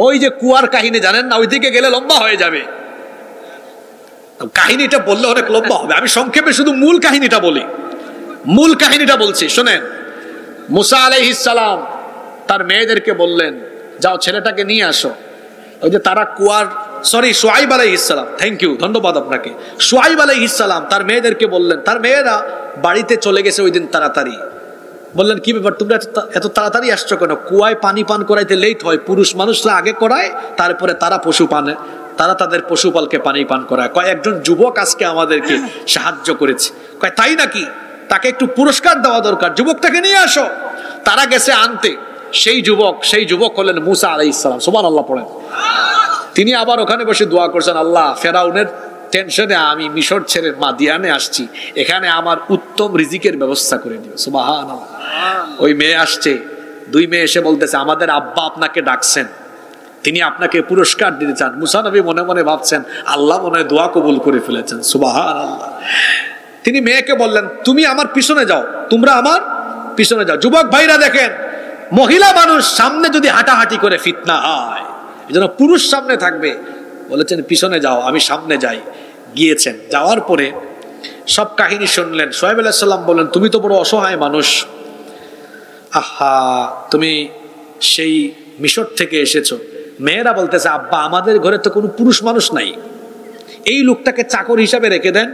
ওই যে কুয়ার কাহিনী জানেন না? ওইদিকে গেলে লম্বা হয়ে যাবে, কাহিনীটা বললে অনেক লম্বা হবে। আমি সংক্ষেপে শুধু মূল কাহিনীটা বলি। মূল কাহিনীটা বলছি শোনেন। মুসা আলাইহিস সালাম তার মেয়েদেরকে বললেন যাও ছেলেটাকে নিয়ে আসো। ওই যে তারা কুয়ার, সরি শুআইব আলাইহিস সালাম, থ্যাংক ইউ, ধন্যবাদ আপনাকে। শুআইব আলাইহিস সালাম তার মেয়েদেরকে বললেন, তার মেয়েরা বাড়িতে চলে গেছে ওই দিন তাড়াতাড়ি। বললেন কি ব্যাপার তোমরা এত তাড়াতাড়ি আসছো কেন? কুয়ায় পানি পান করাইতে লেট হয়, পুরুষ মানুষরা আগে করায়, তারপরে তারা তারা তাদের পশুপালকে পানি পান করায়। কয় একজন যুবক আজকে আমাদেরকে সাহায্য করেছে। কয় তাই নাকি? তাকে একটু পুরস্কার দেওয়া দরকার, যুবকটাকে নিয়ে আসো। তারা গেছে আনতে। সেই যুবক হলেন মুসা আলাইহিস সালাম। সুবহানাল্লাহ পড়েন। তিনি আবার ওখানে বসে দোয়া করছেন, আল্লাহ ফেরাউনের টেনশনে আমি মিশর ছেড়ে মাদিয়ানে আসছি, এখানে আমার উত্তম রিজিকের ব্যবস্থা করে দিও। সুবহানাল্লাহ। ওই মেয়ে আসছে, 2 মেয়ে এসে বলতেছে আমাদের আব্বা আপনাকে ডাকছেন, তিনি আপনাকে পুরস্কার দিতে চান। মুসা নবী মনে মনে ভাবছেন আল্লাহ মনে হয় দোয়া কবুল করে ফেলেছেন। সুবহানাল্লাহ। তিনি মেয়েকে বললেন তুমি আমার পিছনে যাও, তোমরা আমার পিছনে যাও। যুবক ভাইরা দেখেন, মহিলা মানুষ সামনে যদি হাঁটাহাঁটি করে ফিতনা হয়, এজন্য পুরুষ সামনে থাকবে। বলেছেন পিছনে যাও, আমি সামনে যাই। গিয়েছেন, যাওয়ার পরে সব কাহিনী শুনলেন। শুআইব আলাইহিস সালাম বললেন তুমি তো বড় অসহায় মানুষ, আহা তুমি সেই মিশর থেকে এসেছো। মেয়েরা বলতেছে আব্বা আমাদের ঘরে তো কোনো পুরুষ মানুষ নাই, এই লোকটাকে চাকর হিসাবে রেখে দেন,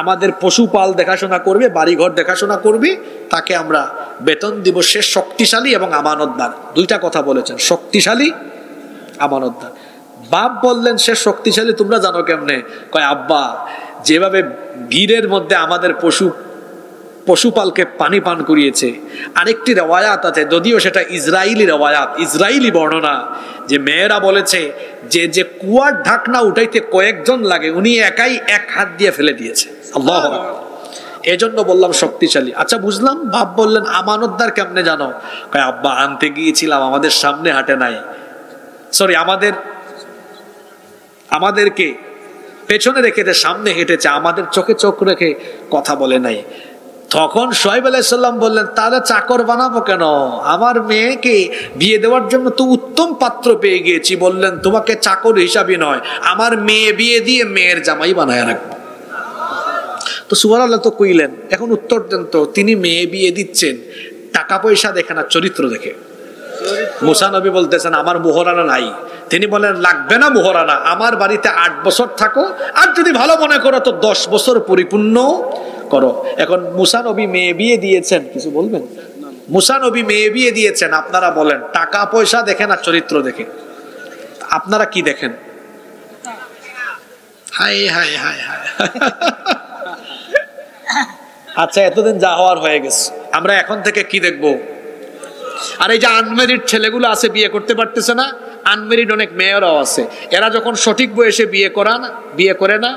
আমাদের পশুপাল দেখাশোনা করবে, বাড়িঘর দেখাশোনা করবে, তাকে আমরা বেতন দিব। সে শক্তিশালী এবং আমানতদার। 2টা কথা বলেছেন, শক্তিশালী আমানতদার। বাপ বললেন সে শক্তিশালী তোমরা জানো কেমনে? কয় আব্বা যেভাবে ভিড়ের মধ্যে আমাদের পশুপালকে পানি পান করিয়েছে। আরেকটি রওয়ায়াত আছে, যদিও সেটা ইসরাইলি রওয়ায়াত, ইসরাইলি বর্ণনা, যে মেয়েরা বলেছে যে কুয়ার ঢাকনা উঠাইতে কয়েকজন লাগে, উনি একাই 1 হাত দিয়ে ফেলে দিয়েছে। আল্লাহু আকবার। এজন্য বললাম শক্তিশালী। আচ্ছা বুঝলাম। বাপ বললেন আমানতদার কেমনে জানো? কয় আব্বা আনতে গিয়েছিলাম, আমাদের সামনে হাঁটে নাই, সরি আমাদেরকে পেছনে রেখে সামনে হেঁটেছে, আমাদের চোখে চোখ রেখে কথা বলে নাই। তখন শুআইব আলাইহিস সালাম বললেন তাহলে চাকর বানাবো কেন? আমার মেয়েকে বিয়ে দেওয়ার জন্য তো উত্তম পাত্র পেয়ে গিয়েছি। বললেন তোমাকে চাকর হিসাবে নয়, আমার মেয়ে বিয়ে দিয়ে মেয়ের জামাই বানায় রাখবো। তো সুবহানাল্লাহ তো কইলেন। এখন উত্তর দেন তো, তিনি মেয়ে বিয়ে দিচ্ছেন টাকা পয়সা দেখে না, চরিত্র দেখে। মুসা নবী বলতেছেন আমার মোহরানা নাই। তিনি বলেন লাগবে না মোহরানা, আমার বাড়িতে 8 বছর থাকো, আর যদি ভালো মনে করো তো 10 বছর পরিপূর্ণ করো। এখন মুসা নবী মেয়ে বিয়ে দিয়েছেন, কিছু বলবেন? মুসা নবী মেয়ে বিয়ে দিয়েছেন, আপনারা বলেন টাকা পয়সা দেখে না চরিত্র দেখে? আপনারা কি দেখেন? হায় হায় হায় হায় আচ্ছা, এতদিন যা হওয়ার হয়ে গেছে, আমরা এখন থেকে কি দেখব? আর এই যে আনমেরিড ছেলেগুলো আছে, বিয়ে করতে পারতেছে না, আনমেরিড অনেক মেয়েরাও আছে, এরা যখন সঠিক বয়সে বিয়ে করে না,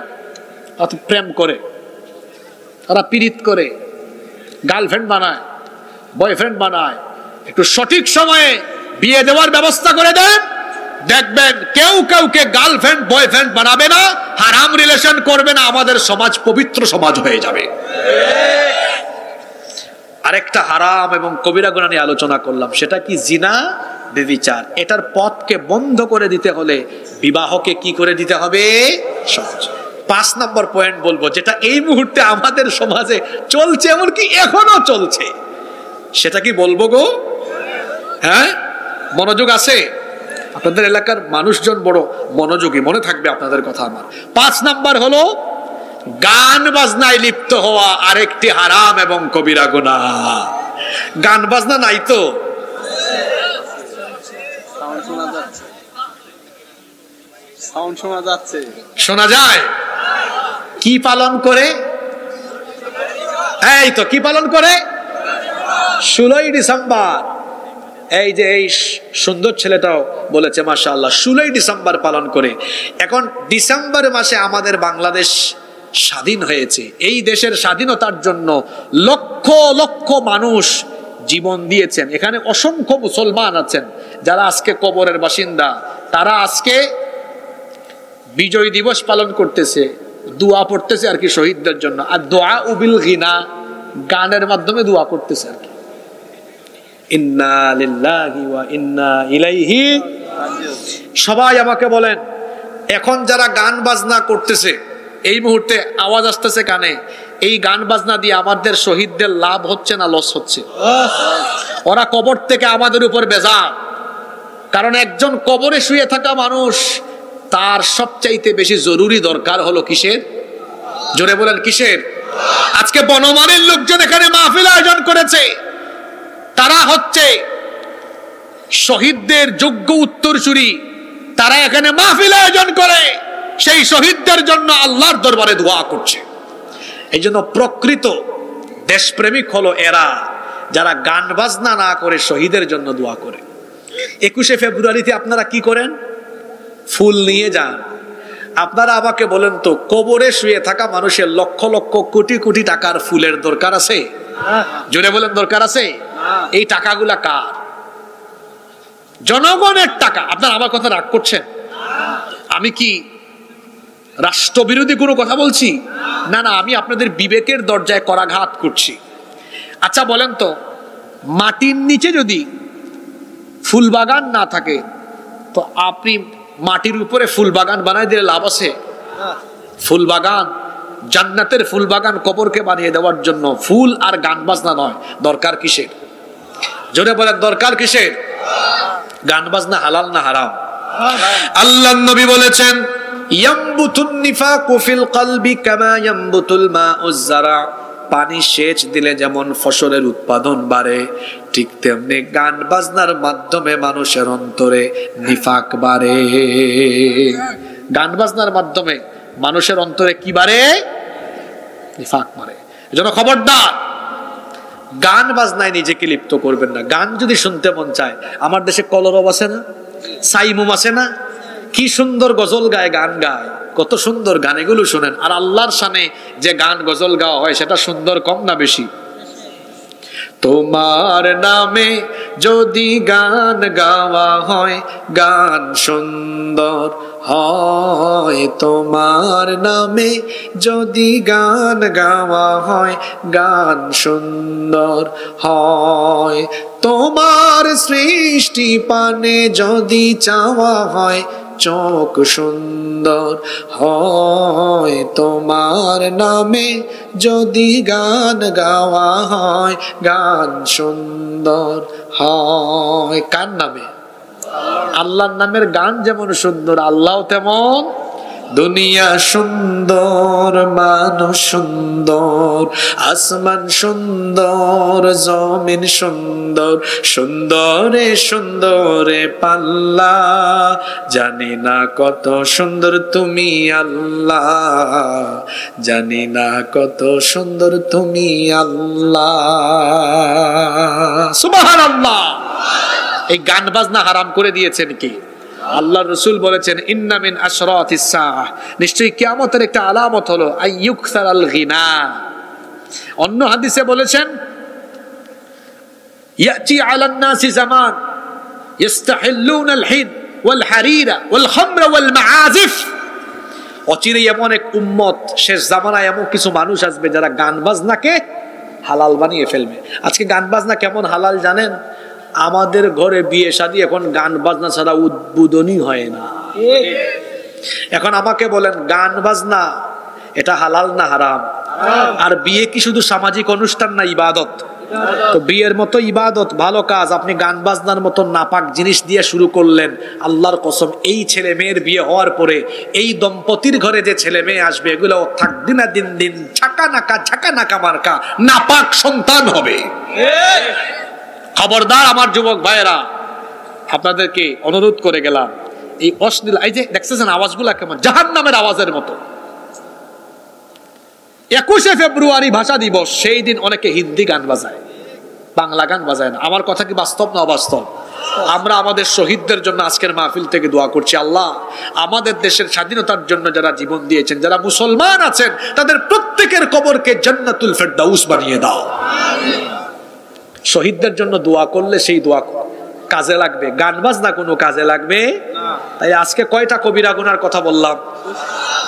অত প্রেম করে, ওরা পীড়িত করে, গার্লফ্রেন্ড বানায়, বয়ফ্রেন্ড বানায়। একটু সঠিক সময়ে বিয়ে দেওয়ার ব্যবস্থা করে দেন, দেখবেন কেউ কাউকে গার্লফ্রেন্ড বয়ফ্রেন্ড বানাবে না, হারাম রিলেশন করবে না, আমাদের সমাজ পবিত্র সমাজ হয়ে যাবে। আরেকটা হারাম এবং কবিরা গুনাহ নিয়ে আলোচনা করলাম, সেটা কি? জিনা, ব্যভিচার। এটার পথকে বন্ধ করে দিতে হলে বিবাহকে কি করে দিতে হবে? সহজ। 5 নম্বর পয়েন্ট বলবো, যেটা এই মুহূর্তে আমাদের সমাজে চলছে, এমনকি এখনো চলছে, সেটা কি বলবো গো? হ্যাঁ, মনোযোগ আছে? আপনাদের এলাকার মানুষজন বড় মনোযোগী, মনে থাকবে আপনাদের কথা আমার। 5 নাম্বার হলো গান বাজনায় লিপ্ত হওয়া, আরেকটি হারাম এবং কবিরা গুনাহ। গান বাজনা নাই তো? শোনা যায়? কি পালন করে? এই তো কি পালন করে? 16ই ডিসেম্বর। এই যে এই সুন্দর ছেলেটাও বলেছে মাশাআল্লাহ, 16ই ডিসেম্বর পালন করে। এখন ডিসেম্বর মাসে আমাদের বাংলাদেশ স্বাধীন হয়েছে। এই দেশের স্বাধীনতার জন্য লক্ষ লক্ষ মানুষ জীবন দিয়েছেন। এখানে অসংখ্য মুসলমান আছেন যারা আজকে কবরের বাসিন্দা, তারা আজকে বিজয় দিবস পালন করতেছে, দোয়া পড়তেছে আর কি শহীদদের জন্য। আর দোয়া উবিল গিনা, গানের মাধ্যমে দোয়া করতেছে আর কি। ইন্না লিল্লাহি ওয়া ইন্না ইলাইহি। সবাই আমাকে বলেন, এখন যারা গান বাজনা করতেছে, এই মুহূর্তে আওয়াজ আসতেছে কানে, এই গান বাজনা দিয়ে আমাদের শহীদদের লাভ হচ্ছে না লস হচ্ছে? ওরা কবর থেকে আমাদের উপর বেজার। কারণ একজন কবরে শুয়ে থাকা মানুষ, তার সবচাইতে বেশি জরুরি দরকার হলো কিসের? জোরে বলেন কিসের? আজকে বনমালীর লোকজন এখানে মাহফিল আয়োজন করেছে, তারা হচ্ছে শহীদদের যোগ্য উত্তরসূরি। তারা এখানে মাহফিল আয়োজন করে সেই শহীদদের জন্য আল্লাহর দরবারে দোয়া করছে। এই জন্য প্রকৃত দেশপ্রেমিক হলো এরা, যারা গান বাজনা না করে শহীদের জন্য দোয়া করে। 21শে ফেব্রুয়ারিতে আপনারা কি করেন? ফুল নিয়ে যান। আপনারা আমাকে বলেন তো, কবরে শুয়ে থাকা মানুষের লক্ষ লক্ষ কোটি কোটি টাকার ফুলের দরকার আছে? জোরে বলেন, দরকার আছে? এই টাকাগুলা কার? জনগণের টাকা। আপনারা আমার কথা রাগ করছেন? আমি কি রাষ্ট্রবিরোধী কোনো কথা বলছি? না না, আমি আপনাদের বিবেকের দরজায় করাঘাত করছি। আচ্ছা বলেন তো, মাটির নিচে যদি ফুল বাগান না থাকে, তো আপনি মাটির উপরে ফুল বাগান বানাই দিলে লাভ আছে? ফুল বাগান, জান্নাতের ফুল বাগান কবরকে বানিয়ে দেওয়ার জন্য ফুল আর গান বাজনা নয়, দরকার কিসের? জোরে বলেন, দরকার কিসের? গান বাজনা হালাল না হারাম? আল্লাহর নবী বলেছেন, ইয়ামবুতুন নিফাকু ফিল কলবি কামা ইয়ামবুতুল মাউজ যারা। পানি সেচ দিলে যেমন ফসলের উৎপাদন বাড়ে, ঠিক তেমনি গান বাজনার মাধ্যমে মানুষের অন্তরে নিফাক বাড়ে। গান বাজনার মাধ্যমে মানুষের অন্তরে কি বাড়ে? নিফাক বাড়ে। এজন্য খবরদার, গান বাজনায় নিজেকে লিপ্ত করবেন না। গান যদি শুনতে মন চায়, আমার দেশে কলরব আছে না, সাইমুম আছে না, কি সুন্দর গজল গায়, গান গায়, কত সুন্দর গান, এগুলো শোনেন। আর আল্লাহর শানে যে গান গজল গাওয়া হয়, সেটা সুন্দর কম না বেশি? তোমার নামে যদি গান গাওয়া হয়, গান সুন্দর হয়। তোমার নামে যদি গান গাওয়া হয়, গান সুন্দর হয়। তোমার সৃষ্টি পানে যদি চাওয়া হয়, চোখ সুন্দর হয়। তোমার নামে যদি গান গাওয়া হয়, গান সুন্দর হয়। কার নামে? আল্লাহর নামের গান যেমন সুন্দর, আল্লাহ তেমন দুনিয়া সুন্দর, মানুষ সুন্দর, আসমান সুন্দর, জমিন সুন্দর, সুন্দরে সুন্দরে পাল্লা, জানি না কত সুন্দর তুমি আল্লাহ, জানি না কত সুন্দর তুমি আল্লাহ। সুবহানাল্লাহ। এই গান বাজনা হারাম করে দিয়েছেন কি? আল্লাহ রাসূল বলেছেন ইন্না মিন আশরাতিস সাআহ, নিশ্চয়ই কিয়ামতের একটা আলামত হলো আইয়ুকসারাল গিনা। অন্য হাদিসে বলেছেন ইয়াতি আলান নাসি জামান ইস্তাহিল্লুনাল হিদ ওয়াল হারিরা ওয়াল খামরা ওয়াল মাআজিফ। অচিরেই এমন এক উম্মত, শেষ জামানায় এমন কিছু মানুষ আসবে যারা গান বাজনাকে হালাল বানিয়ে ফেলবে। আজকে গান বাজনা কেমন হালাল জানেন? আমাদের ঘরে বিয়ে শাদী এখন গান বাজনা ছাড়া উদ্বোধনই হয় না। এখন আমাকে বলেন গান বাজনা এটা হালাল না হারাম? আর বিয়ে কি শুধু সামাজিক অনুষ্ঠান না ইবাদত? তো বিয়ের মতো ইবাদত, ভালো কাজ, আপনি গান বাজনার মতো নাপাক জিনিস দিয়ে শুরু করলেন। আল্লাহর কসম, এই ছেলে মেয়ের বিয়ে হওয়ার পরে এই দম্পতির ঘরে যে ছেলে মেয়ে আসবে এগুলো থাকবে না, দিন দিন ছাকা নাকা মার্কা নাপাক সন্তান হবে। খবরদার আমার যুবক ভাইয়েরা, আপনাদেরকে অনুরোধ করে গেলাম, এই অশ্লীল, এই যে দেখতেছেন আওয়াজগুলা কেমন জাহান্নামের আওয়াজের মতো। 21শে ফেব্রুয়ারি ভাষা দিবস, সেই দিন অনেকে হিন্দি গান বাজায়, বাংলা গান বাজায় না। আমার কথা কি বাস্তব না অবাস্তব? আমরা আমাদের শহীদদের জন্য আজকের মাহফিল থেকে দোয়া করছি, আল্লাহ আমাদের দেশের স্বাধীনতার জন্য যারা জীবন দিয়েছেন, যারা মুসলমান আছেন, তাদের প্রত্যেকের কবরকে জান্নাতুল ফেরদাউস বানিয়ে দাও। শহীদদের জন্য দোয়া করলে সেই দোয়া কাজে লাগবে, গান বাজনা কোনো কাজে লাগবে না। তাই আজকে কয়টা কবিরা গুনার কথা বললাম?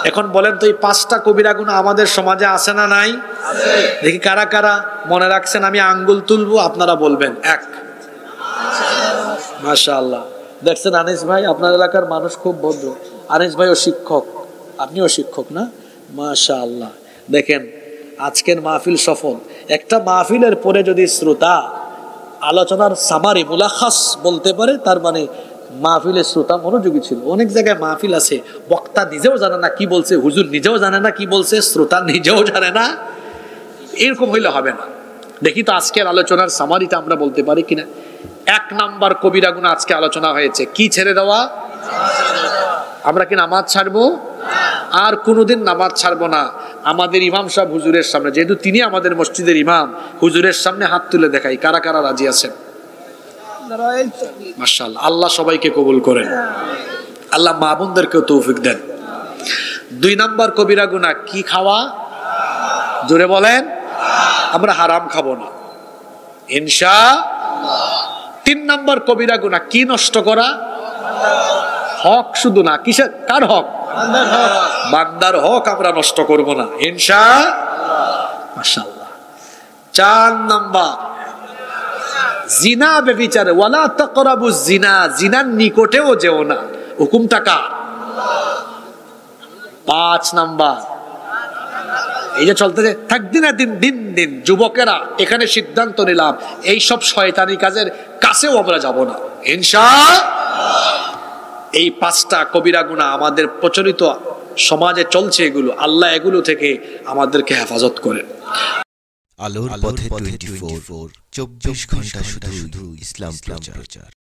এখন বলেন তো, এই 5টা কবিরা গুনাহ আমাদের সমাজে আছে না নাই? দেখি কারা কারা মনে রাখছেন। আমি আঙ্গুল তুলবো, আপনারা বলবেন। 1। মাশাআল্লাহ, দেখছেন আনিস ভাই, আপনার এলাকার মানুষ খুব ভদ্র। আনিস ভাইও শিক্ষক, আপনিও শিক্ষক না? মাশাআল্লাহ। দেখেন আজকের মাহফিল সফল। একটা মাহফিলের পরে যদি শ্রোতা আলোচনার সামারি মুলাখাস বলতে পারে, তার মানে মাহফিলের শ্রোতা মনোযোগী ছিল। অনেক জায়গায় মাহফিল আছে বক্তা নিজেও জানে না কি বলছে, হুজুর নিজেও জানে না কি বলছে, শ্রোতা নিজেও জানে না। এরকম হইলে হবে না। দেখি তো আজকের আলোচনার সামারিটা আমরা বলতে পারি কিনা। 1 নাম্বার কবিরা গুনাহ আজকে আলোচনা হয়েছে, কি ছেড়ে দেওয়া? আমরা কি নামাজ ছাড়বো? আর কোনোদিন নামাজ ছাড়বো না। আমাদের ইমাম সাহেব হুজুরের সামনে, যেহেতু তিনি আমাদের মসজিদের ইমাম, হুজুরের সামনে হাত তুলে দেখাই কারা কারা রাজি আছেন? মাশাআল্লাহ, আল্লাহ সবাইকে কবুল করেন, আল্লাহ মা বোনদেরকেও তৌফিক দেন। 2 নাম্বার কবিরা গুনাহ কি খাওয়া? জোরে বলেন। আমরা হারাম খাবো না ইনশাআল্লাহ। 3 নাম্বার কবিরা গুনাহ কি? নষ্ট করা হক, শুধু না, কিসের? কার হক? বান্দার হক আমরা নষ্ট করব না ইনশাআল্লাহ। মাশাআল্লাহ। 4 নাম্বার জিনা ব্যভিচার, ওয়ালা তাকরাবুজ জিনা, জিনার নিকটেও যেও না। হুকুমটা কার? 5 নাম্বার এই যে চলতেছে থাকদিন না দিন দিন দিন, যুবকেরা এখানে সিদ্ধান্ত নিলাম এই সব শয়তানি কাজের কাছেও আমরা যাব না ইনশাআল্লাহ। এই 5টা কবিরা গুনাহ আমাদের প্রচলিত সমাজে চলছে, এগুলো আল্লাহ এগুলো থেকে আমাদেরকে হেফাজত করেন। আলোর পথে 24 24 ঘন্টা শুধু ইসলাম প্রচার।